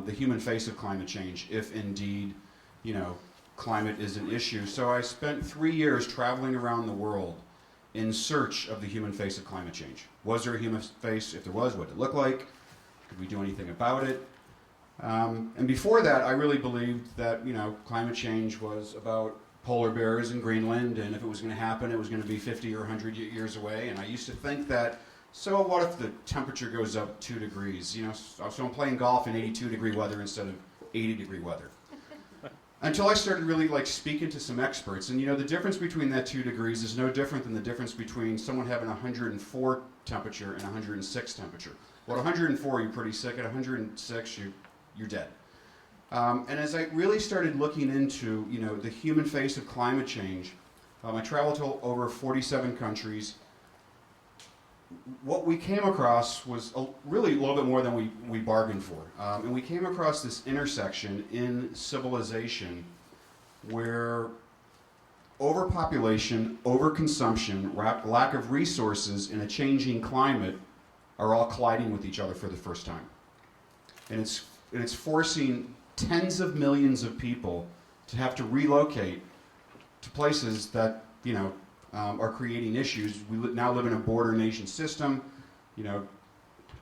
the human face of climate change, if indeed, climate is an issue. So I spent 3 years traveling around the world in search of the human face of climate change. Was there a human face? If there was, what did it look like? Could we do anything about it? And before that, I really believed that, climate change was about polar bears in Greenland, and if it was going to happen, it was going to be 50 or 100 years away. And I used to think that, so what if the temperature goes up 2 degrees? So I'm playing golf in 82-degree weather instead of 80-degree weather. Until I started really speaking to some experts, and the difference between that 2 degrees is no different than the difference between someone having 104 temperature and 106 temperature. Well, at 104, you're pretty sick. At 106, you're dead. And as I really started looking into, the human face of climate change, I traveled to over 47 countries. What we came across was really a little bit more than we bargained for. And we came across this intersection in civilization where overpopulation, overconsumption, lack of resources, and a changing climate are all colliding with each other for the first time. And it's forcing tens of millions of people to have to relocate to places that are creating issues. We now live in a border nation system.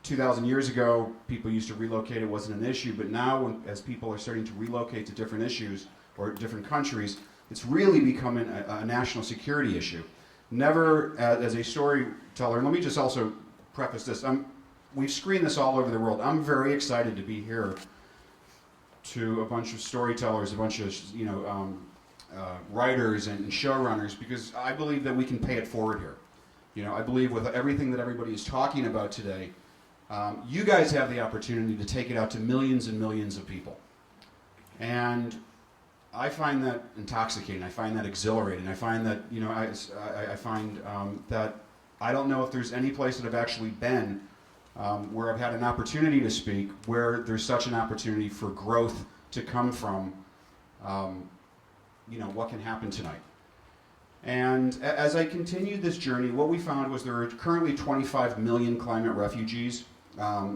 2,000 years ago, people used to relocate, it wasn't an issue, but now as people are starting to relocate to different issues or different countries, it's really becoming a national security issue. Never, as a storyteller, and let me just also preface this, we've screened this all over the world. I'm very excited to be here to a bunch of storytellers, a bunch of writers and showrunners, because I believe that we can pay it forward here. I believe with everything that everybody is talking about today, you guys have the opportunity to take it out to millions and millions of people. And I find that intoxicating. I find that exhilarating. I find that, I find that I don't know if there's any place that I've actually been where I've had an opportunity to speak, where there's such an opportunity for growth to come from, what can happen tonight. And as I continued this journey, what we found was there are currently 25 million climate refugees.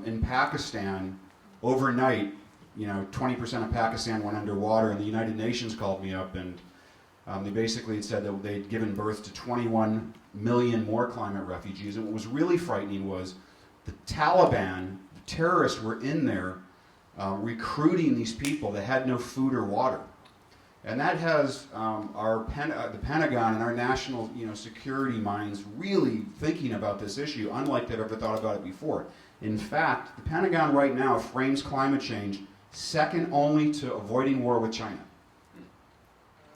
In Pakistan, overnight, 20% of Pakistan went underwater, and the United Nations called me up, and they basically said that they'd given birth to 21 million more climate refugees. And what was really frightening was the Taliban, the terrorists, were in there recruiting these people that had no food or water. And that has the Pentagon and our national security minds really thinking about this issue, unlike they've ever thought about it before. In fact, the Pentagon right now frames climate change second only to avoiding war with China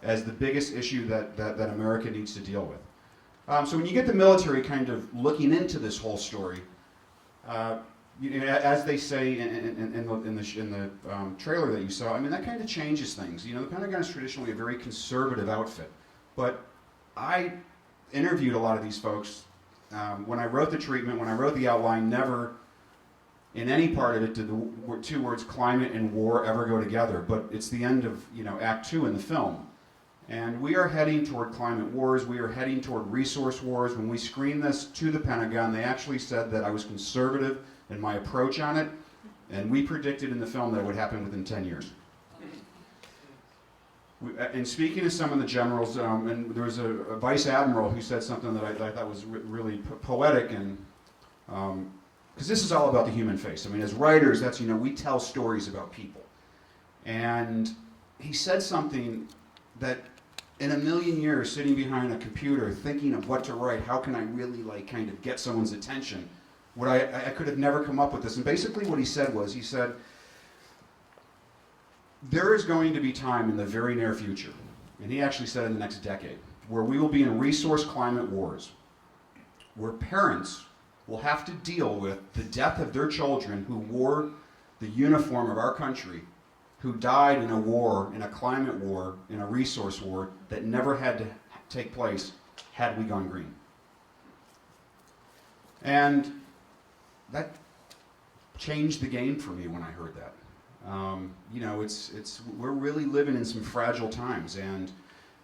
as the biggest issue that America needs to deal with. So when you get the military kind of looking into this whole story, as they say in the trailer that you saw, I mean, that kind of changes things. The Pentagon is traditionally a very conservative outfit, but I interviewed a lot of these folks. When I wrote the treatment, when I wrote the outline, never in any part of it did the two words climate and war ever go together, but it's the end of Act 2 in the film. And we are heading toward climate wars. We are heading toward resource wars. When we screened this to the Pentagon, they actually said that I was conservative in my approach on it, and we predicted in the film that it would happen within 10 years. And speaking to some of the generals, and there was a vice admiral who said something that I thought was really poetic, and because this is all about the human face. I mean, as writers, that's, we tell stories about people. And he said something that in a million years, sitting behind a computer, thinking of what to write, how can I really kind of get someone's attention, I could have never come up with this. And basically what he said was, he said, there is going to be time in the very near future, and he actually said in the next decade, where we will be in resource climate wars, where parents will have to deal with the death of their children who wore the uniform of our country, who died in a war, in a climate war, in a resource war that never had to take place had we gone green. And that changed the game for me when I heard that. We're really living in some fragile times, and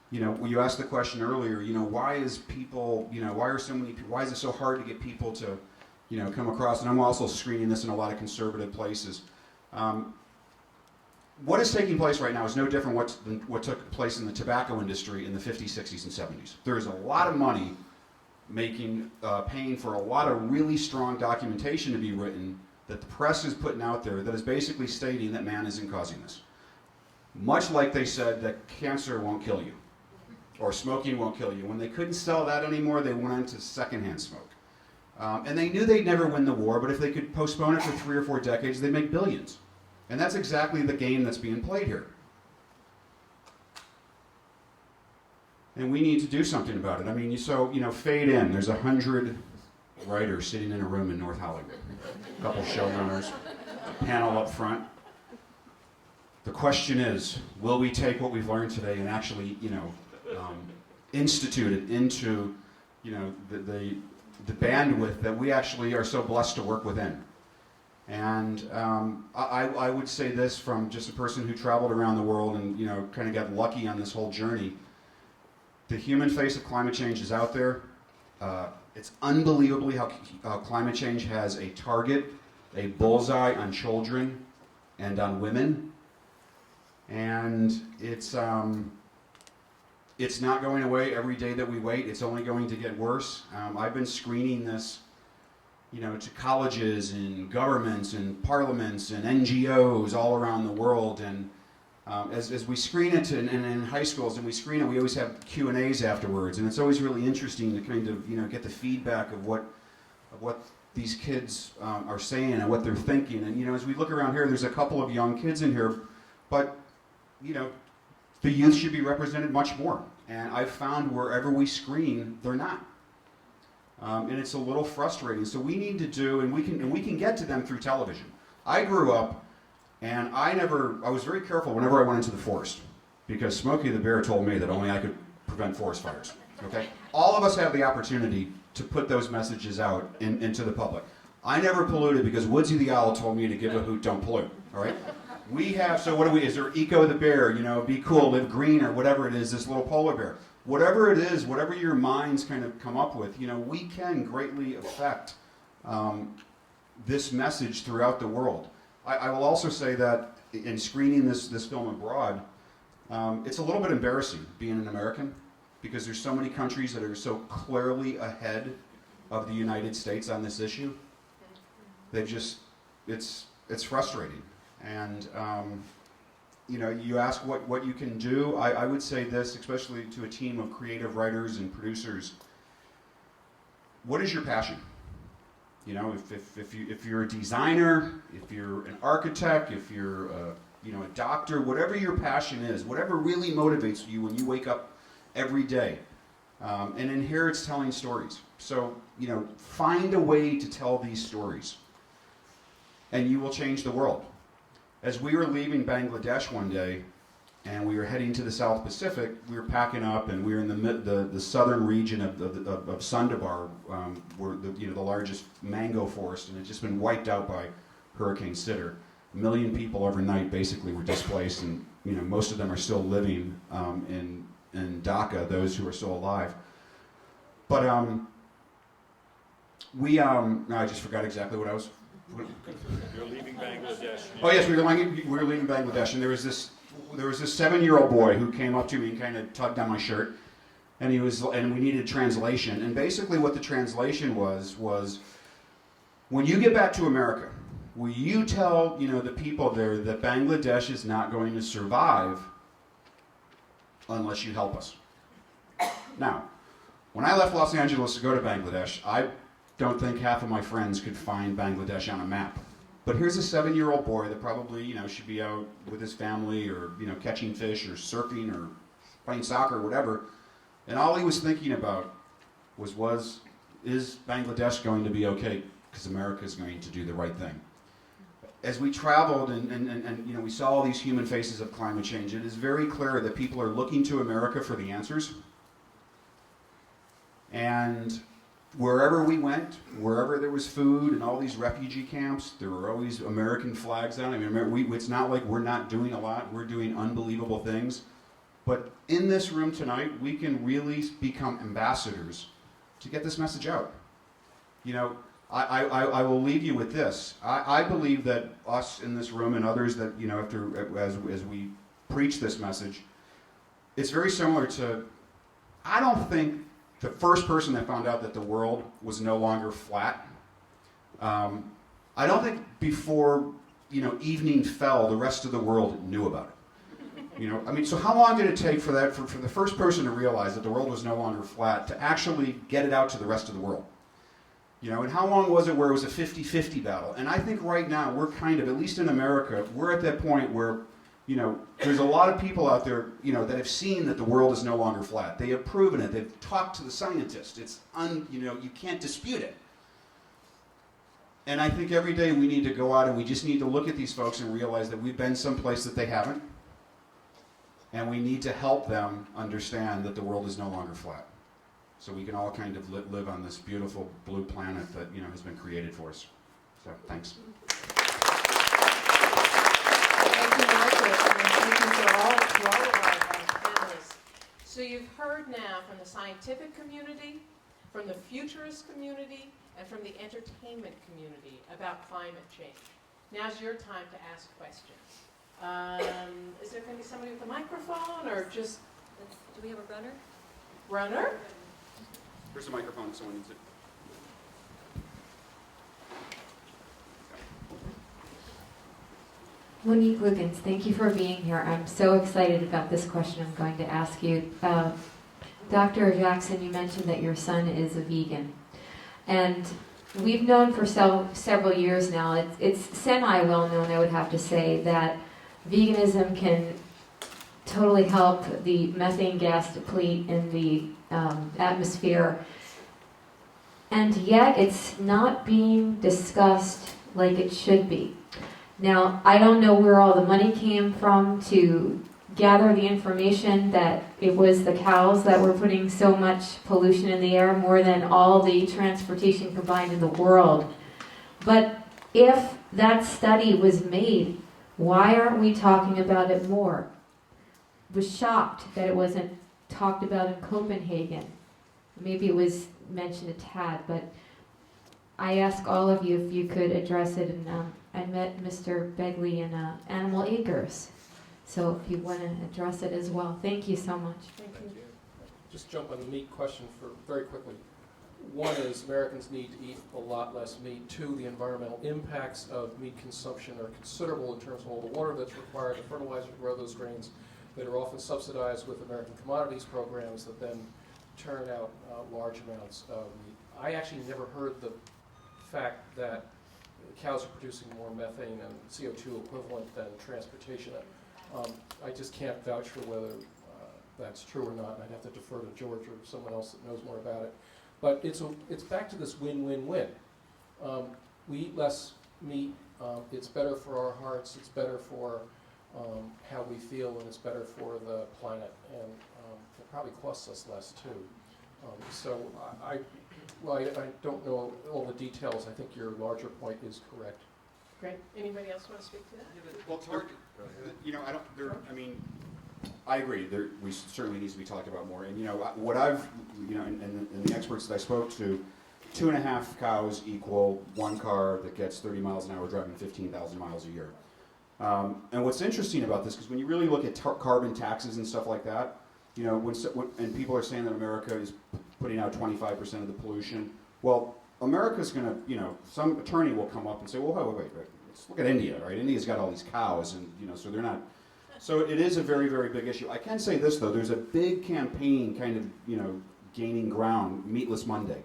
you asked the question earlier, why is it so hard to get people to, come across, and I'm also screening this in a lot of conservative places. What is taking place right now is no different than what took place in the tobacco industry in the 50s, 60s, and 70s. There is a lot of money paying for a lot of really strong documentation to be written that the press is putting out there that is basically stating that man isn't causing this. Much like they said that cancer won't kill you, or smoking won't kill you. When they couldn't sell that anymore, they went into secondhand smoke. And they knew they'd never win the war, but if they could postpone it for 3 or 4 decades, they'd make billions. And that's exactly the game that's being played here. And we need to do something about it. I mean, fade in. There's 100 writers sitting in a room in North Hollywood. A couple showrunners, a panel up front. The question is, will we take what we've learned today and actually, institute it into, the bandwidth that we actually are so blessed to work within? And I would say this from just a person who traveled around the world and kind of got lucky on this whole journey. The human face of climate change is out there. It's unbelievably how climate change has a target, a bullseye on children and on women. And it's not going away every day that we wait. It's only going to get worse. I've been screening this to colleges and governments and parliaments and NGOs all around the world. And as we screen it in high schools and we screen it, we always have Q&As afterwards, and it's always really interesting to kind of get the feedback of what these kids are saying and what they're thinking. And as we look around here, there's a couple of young kids in here, but the youth should be represented much more. And I've found wherever we screen, they're not. And it's a little frustrating. So we need to do, and we can get to them through television. I grew up, and I was very careful whenever I went into the forest, because Smokey the Bear told me that only I could prevent forest fires. Okay? All of us have the opportunity to put those messages out into the public. I never polluted because Woodsy the Owl told me to give a hoot, don't pollute. All right? We have, so what do we, is there Eco the Bear, be cool, live green, or whatever it is, this little polar bear. Whatever it is, whatever your minds kind of come up with, we can greatly affect this message throughout the world. I will also say that in screening this film abroad, it's a little bit embarrassing being an American, because there's so many countries that are so clearly ahead of the United States on this issue. It's frustrating. And you ask what you can do. I would say this, especially to a team of creative writers and producers. What is your passion? If you're a designer, if you're an architect, if you're a doctor, whatever your passion is, whatever really motivates you when you wake up every day. And in here it's telling stories. So, find a way to tell these stories, and you will change the world. As we were leaving Bangladesh one day, and we were heading to the South Pacific, we were packing up, and we were in the southern region of Sundabar, where the largest mango forest, and it had just been wiped out by Hurricane Siddar. 1 million people overnight basically were displaced, and most of them are still living in Dhaka, those who are still alive. But I just forgot exactly what I was. You're leaving Bangladesh. Oh yes, we were leaving Bangladesh, and there was this 7-year-old boy who came up to me and kind of tugged on my shirt, and we needed a translation. And basically, what the translation was when you get back to America, will you tell the people there that Bangladesh is not going to survive unless you help us? Now, when I left Los Angeles to go to Bangladesh, I don't think half of my friends could find Bangladesh on a map. But here's a 7-year-old boy that probably, should be out with his family, or, catching fish or surfing or playing soccer or whatever. And all he was thinking about is Bangladesh going to be okay? Because America is going to do the right thing. As we traveled and we saw all these human faces of climate change, it is very clear that people are looking to America for the answers. And wherever we went, wherever there was food and all these refugee camps, there were always American flags on. I mean, it's not like we're not doing a lot. We're doing unbelievable things. But in this room tonight, we can really become ambassadors to get this message out. I will leave you with this. I believe that us in this room and others that, as we preach this message, it's very similar to, I don't think the first person that found out that the world was no longer flat, I don't think before, evening fell, the rest of the world knew about it. So how long did it take for the first person to realize that the world was no longer flat to actually get it out to the rest of the world? And how long was it where it was a 50-50 battle? And I think right now we're kind of, at least in America, we're at that point where, there's a lot of people out there, that have seen that the world is no longer flat. They have proven it. They've talked to the scientists. It's you can't dispute it. And I think every day we need to go out and we just need to look at these folks and realize that we've been someplace that they haven't. And we need to help them understand that the world is no longer flat. So we can all kind of live on this beautiful blue planet that has been created for us. So thanks. Thank you, Marcus, and thank you to all of our panelists. So you've heard now from the scientific community, from the futurist community, and from the entertainment community about climate change. Now's your time to ask questions. Is there going to be somebody with a microphone, or just... Do we have a runner? Runner? Here's a microphone if someone needs it. Monique Lugans, thank you for being here. I'm so excited about this question I'm going to ask you. Dr. Jackson, you mentioned that your son is a vegan. And we've known for several years now, it's semi-well known, I would have to say, that veganism can totally help the methane gas deplete in the atmosphere. And yet it's not being discussed like it should be. Now, I don't know where all the money came from to gather the information that it was the cows that were putting so much pollution in the air, more than all the transportation combined in the world. But if that study was made, why aren't we talking about it more? I was shocked that it wasn't talked about in Copenhagen. Maybe it was mentioned a tad, but I ask all of you if you could address it. And I met Mr. Begley in Animal Acres. So if you want to address it as well. Thank you so much. Thank you. Just jump on the meat question for very quickly. One is Americans need to eat a lot less meat. Two, the environmental impacts of meat consumption are considerable in terms of all the water that's required, the fertilizer to grow those grains that are often subsidized with American commodities programs that then turn out large amounts of meat. I actually never heard the fact that cows are producing more methane and CO2 equivalent than transportation. I just can't vouch for whether that's true or not, and I'd have to defer to George or someone else that knows more about it. But it's back to this win-win-win. We eat less meat. It's better for our hearts. It's better for how we feel, and it's better for the planet. And it probably costs us less too. So I don't know all the details. I think your larger point is correct. Great. Anybody else want to speak to that? Well, I agree. We certainly needs to be talked about more. And what I've, and the experts that I spoke to, 2.5 cows equal 1 car that gets 30 miles an hour driving 15,000 miles a year. And what's interesting about this, because when you really look at carbon taxes and stuff like that, and people are saying that America is putting out 25% of the pollution. Well, America's going to, some attorney will come up and say, well, wait, let's look at India, right? India's got all these cows, and so they're not. So it is a very, very big issue. I can say this though: there's a big campaign, kind of, gaining ground, Meatless Monday,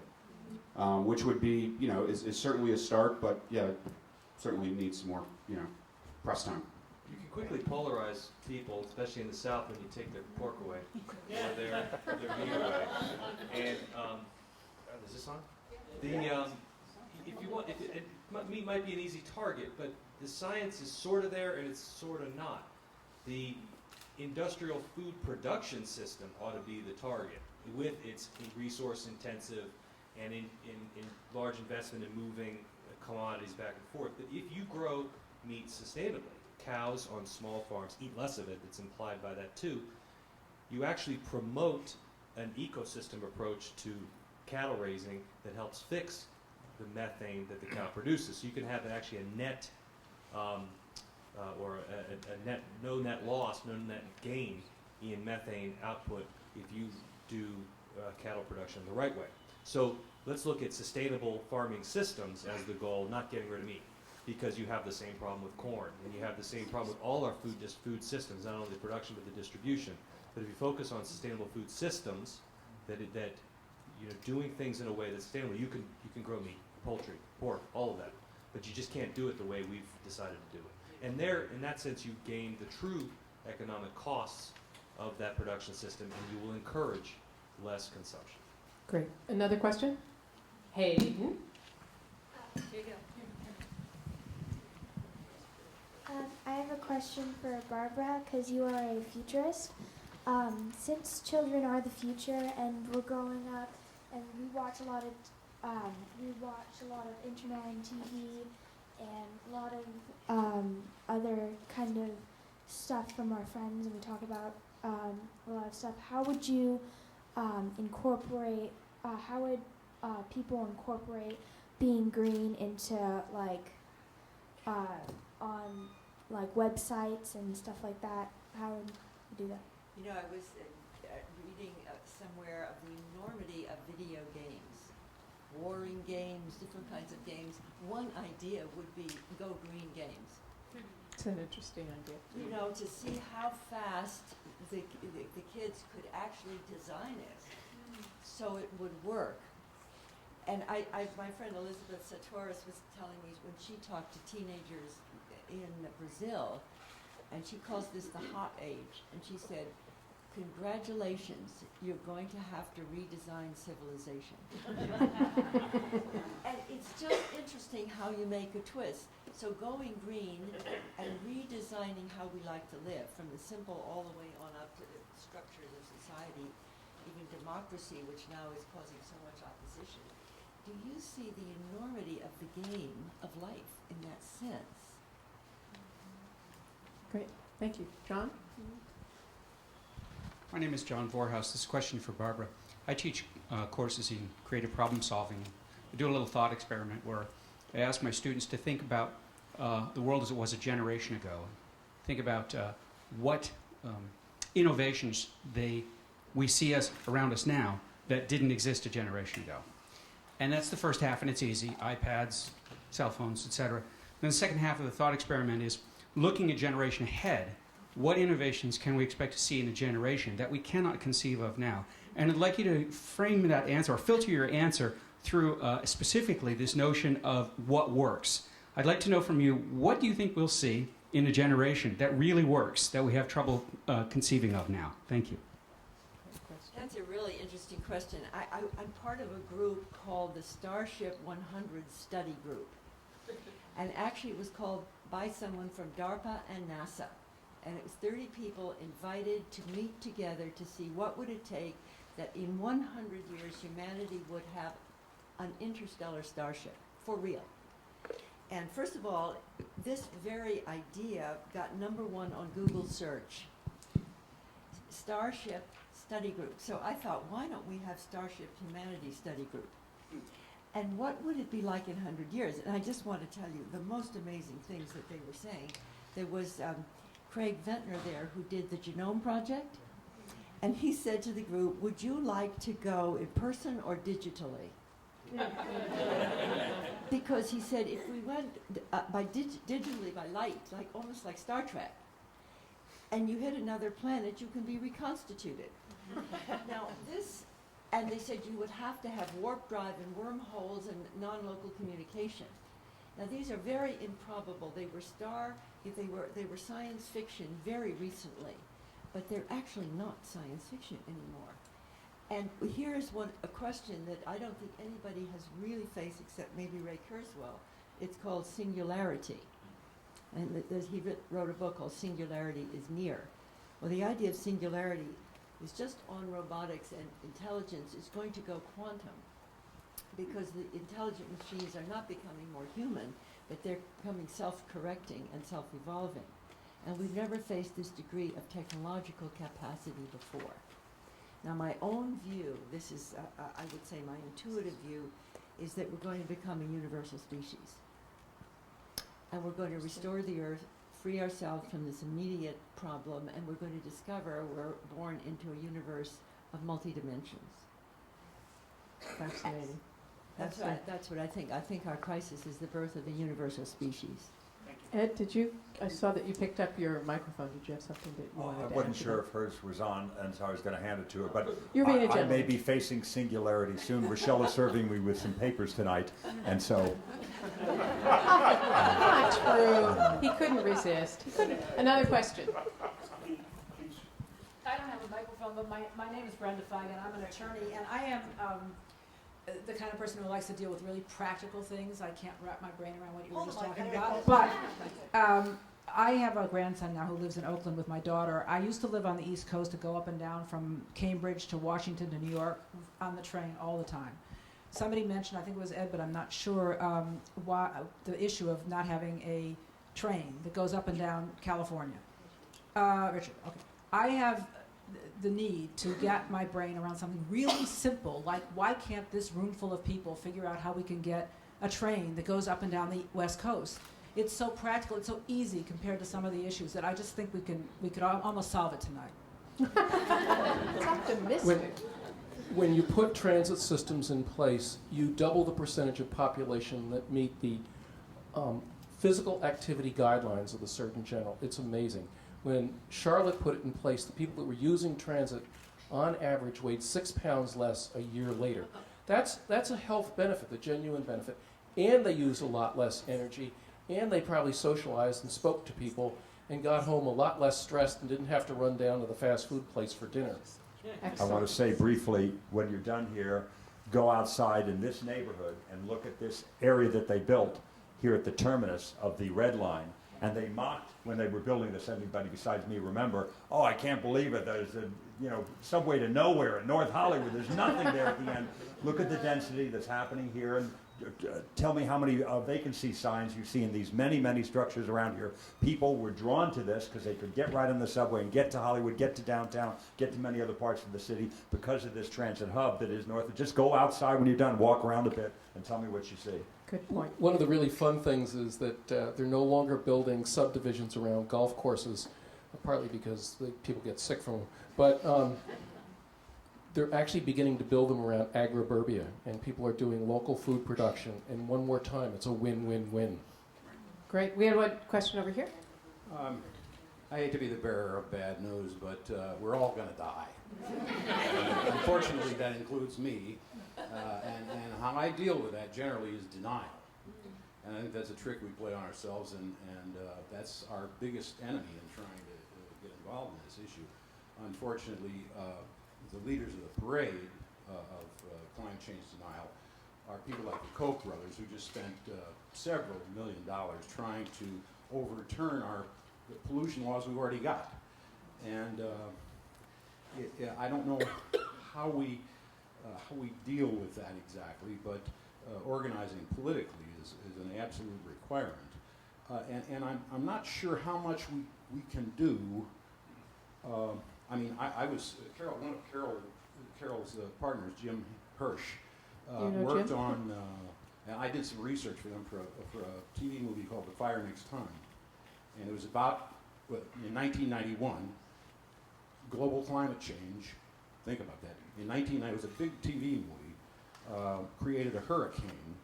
which would be, is certainly a start, but yeah, certainly needs some more, press time. You can quickly polarize people, especially in the South, when you take their pork away or their meat away. And is this on? If you want, meat might be an easy target, but the science is sort of there and it's sort of not. The industrial food production system ought to be the target, with its resource intensive and in large investment in moving commodities back and forth. But if you grow meat sustainably, cows on small farms, eat less of it, it's implied by that too, you actually promote an ecosystem approach to cattle raising that helps fix the methane that the cow produces. So you can have actually a net, or a net, no net loss, no net gain in methane output if you do cattle production the right way. So let's look at sustainable farming systems as the goal, not getting rid of meat, because you have the same problem with corn, and you have the same problem with all our food systems, not only the production but the distribution. But if you focus on sustainable food systems, doing things in a way that's sustainable, you can grow meat, poultry, pork, all of that, but you just can't do it the way we've decided to do it. And there, in that sense, you gain the true economic costs of that production system, and you will encourage less consumption. Great. Another question? Hayden? Here you go. I have a question for Barbara, because you are a futurist. Since children are the future, and we're growing up, and we watch a lot of internet and TV, and a lot of other kind of stuff from our friends, and we talk about a lot of stuff. How would you incorporate? How would people incorporate being green into on websites and stuff like that? How would you do that? I was reading somewhere of the enormity of video games, warring games, different kinds of games. One idea would be Go Green games. That's an interesting idea. You know, to see how fast the kids could actually design it so it would work. And my friend Elizabeth Sartoris was telling me when she talked to teenagers in Brazil, and she calls this the hot age, and she said, congratulations, you're going to have to redesign civilization. And it's just interesting how you make a twist. So going green and redesigning how we like to live, from the simple all the way on up to the structures of society, even democracy, which now is causing so much opposition. Do you see the enormity of the game of life in that sense? Great, thank you. John? My name is John Vorhaus. This is a question for Barbara. I teach courses in creative problem solving. I do a little thought experiment where I ask my students to think about the world as it was a generation ago. Think about what innovations we see around us now that didn't exist a generation ago. And that's the first half, and it's easy. iPads, cell phones, etc. Then the second half of the thought experiment is looking a generation ahead. What innovations can we expect to see in a generation that we cannot conceive of now? And I'd like you to frame that answer, or filter your answer through specifically this notion of what works. I'd like to know from you, what do you think we'll see in a generation that really works, that we have trouble conceiving of now? Thank you. That's a really interesting question. I'm part of a group called the Starship 100 Study Group. And actually it was called by someone from DARPA and NASA. And it was 30 people invited to meet together to see what would it take that in 100 years humanity would have an interstellar starship, for real. And first of all, this very idea got #1 on Google search. Starship Study Group. So I thought, why don't we have Starship Humanity Study Group? And what would it be like in 100 years? And I just want to tell you the most amazing things that they were saying. There was Craig Ventnor there, who did the Genome Project, and he said to the group, would you like to go in person or digitally? Because he said if we went digitally by light, like almost like Star Trek, and you hit another planet, you can be reconstituted. Now this, and they said you would have to have warp drive and wormholes and non-local communication. Now these are very improbable. They were science fiction very recently, but they're actually not science fiction anymore. And here's a question that I don't think anybody has really faced except maybe Ray Kurzweil. It's called singularity. And he wrote a book called Singularity is Near. Well, the idea of singularity is just on robotics and intelligence is going to go quantum, because the intelligent machines are not becoming more human, but they're becoming self-correcting and self-evolving. And we've never faced this degree of technological capacity before. Now my own view, this is, I would say my intuitive view, is that we're going to become a universal species. And we're going to restore the Earth, free ourselves from this immediate problem, and we're going to discover we're born into a universe of multi-dimensions. Fascinating. That's what I think. I think our crisis is the birth of a universal species. Ed, I saw that you picked up your microphone. Did you have something that you wanted to add? I wasn't sure if hers was on, and so I was going to hand it to her. But You're being a I may gentleman. be facing singularity soon. Rochelle is serving me with some papers tonight, and so. Not true. He couldn't resist. Another question. I don't have a microphone, but my name is Brenda Fagan. I'm an attorney, and I am the kind of person who likes to deal with really practical things. I can't wrap my brain around what you were just talking about. But I have a grandson now who lives in Oakland with my daughter. I used to live on the East Coast, to go up and down from Cambridge to Washington to New York on the train all the time. Somebody mentioned, I think it was Ed, but I'm not sure, why the issue of not having a train that goes up and down California. Richard, okay. I have the need to get my brain around something really simple, like why can't this room full of people figure out how we can get a train that goes up and down the West Coast? It's so practical, it's so easy compared to some of the issues that I just think we could almost solve it tonight. It's optimistic. When you put transit systems in place, you double the percentage of population that meet the physical activity guidelines of the Surgeon General. It's amazing. When Charlotte put it in place, the people that were using transit on average weighed 6 pounds less a year later. That's a health benefit, the genuine benefit. And they used a lot less energy, and they probably socialized and spoke to people and got home a lot less stressed and didn't have to run down to the fast food place for dinner. I want to say briefly, when you're done here, go outside in this neighborhood and look at this area that they built here at the terminus of the Red Line. And they mocked when they were building this. Anybody besides me remember? Oh, I can't believe it. There's a subway to nowhere in North Hollywood. There's nothing there at the end. Look at the density that's happening here, and tell me how many vacancy signs you see in these many, many structures around here. People were drawn to this because they could get right on the subway and get to Hollywood, get to downtown, get to many other parts of the city because of this transit hub that is north. Just go outside when you're done, walk around a bit, and tell me what you see. Good point. One of the really fun things is that they're no longer building subdivisions around golf courses, partly because people get sick from them. But they're actually beginning to build them around agriburbia, and people are doing local food production. And one more time, it's a win-win-win. Great. We had one question over here. I hate to be the bearer of bad news, but we're all going to die. Unfortunately, that includes me. And how I deal with that generally is denial. And I think that's a trick we play on ourselves, and that's our biggest enemy in trying to get involved in this issue. Unfortunately, the leaders of the parade of climate change denial are people like the Koch brothers, who just spent several $1 million trying to overturn the pollution laws we've already got. And I don't know how we deal with that exactly, but organizing politically is an absolute requirement. And I'm not sure how much we can do. I mean, I was, one of Carol's partners, Jim Hirsch, worked Jim? On, and I did some research for them for a TV movie called The Fire Next Time. And it was about, in 1991, global climate change. Think about that. In 1990, it was a big TV movie, created a hurricane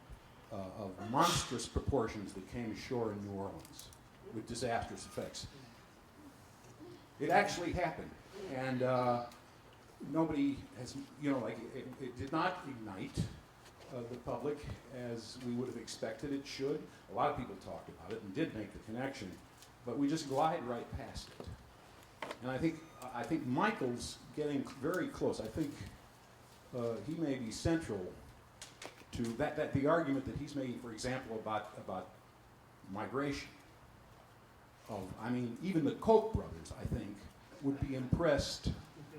of monstrous proportions that came ashore in New Orleans with disastrous effects. It actually happened, and nobody has, it did not ignite the public as we would have expected it should. A lot of people talked about it and did make the connection, but we just glide right past it. And I think Michael's getting very close. I think he may be central to that the argument that he's making, for example, about migration. I mean, even the Koch brothers, I think, would be impressed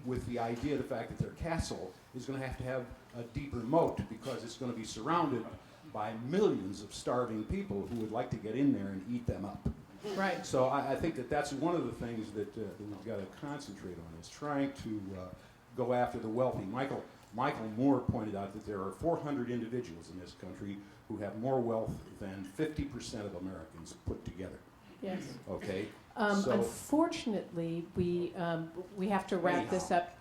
with the idea, the fact that their castle is going to have a deeper moat because it's going to be surrounded by millions of starving people who would like to get in there and eat them up. Right. So I think that's one of the things that we've got to concentrate on, is trying to go after the wealthy. Michael Moore pointed out that there are 400 individuals in this country who have more wealth than 50% of Americans put together. Yes. Okay. Unfortunately, we have to wrap this up.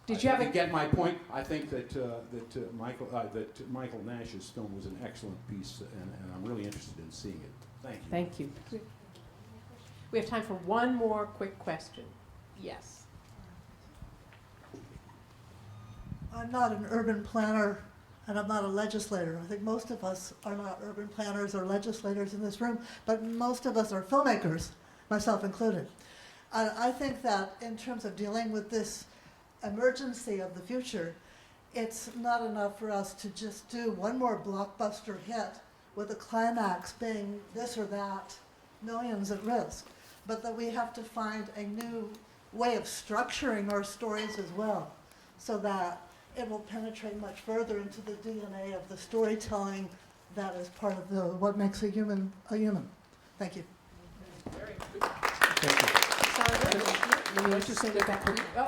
Did you get my point? I think that Michael Nash's film was an excellent piece, and I'm really interested in seeing it. Thank you. Thank you. We have time for one more quick question. Yes. I'm not an urban planner, and I'm not a legislator. I think most of us are not urban planners or legislators in this room, but most of us are filmmakers, myself included. And I think that in terms of dealing with this emergency of the future, it's not enough for us to just do one more blockbuster hit with a climax being this or that, millions at risk, but that we have to find a new way of structuring our stories as well, so that it will penetrate much further into the DNA of the storytelling that is part of what makes a human a human. Thank you. Very good. Thank you. Sandra, Let's just say that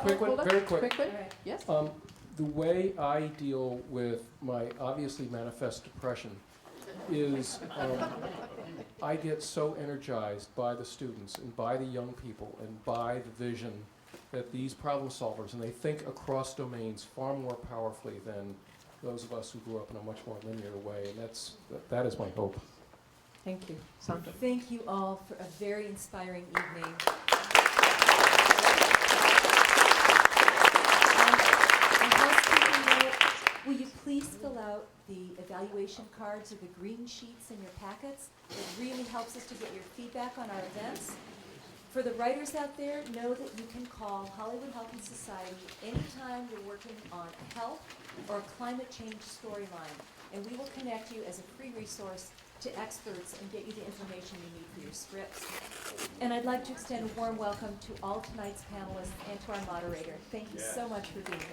very quick. Quickly? Yes. The way I deal with my obviously manifest depression is I get so energized by the students and by the young people and by the vision that these problem solvers, and they think across domains far more powerfully than those of us who grew up in a much more linear way, and that is my hope. Thank you. Sandra. Thank you all for a very inspiring evening. Will you please fill out the evaluation cards or the green sheets in your packets? It really helps us to get your feedback on our events. For the writers out there, know that you can call Hollywood Health and Society anytime you're working on a health or a climate change storyline, and we will connect you as a free resource to experts and get you the information you need for your scripts. And I'd like to extend a warm welcome to all tonight's panelists and to our moderator. Thank you so much for being here.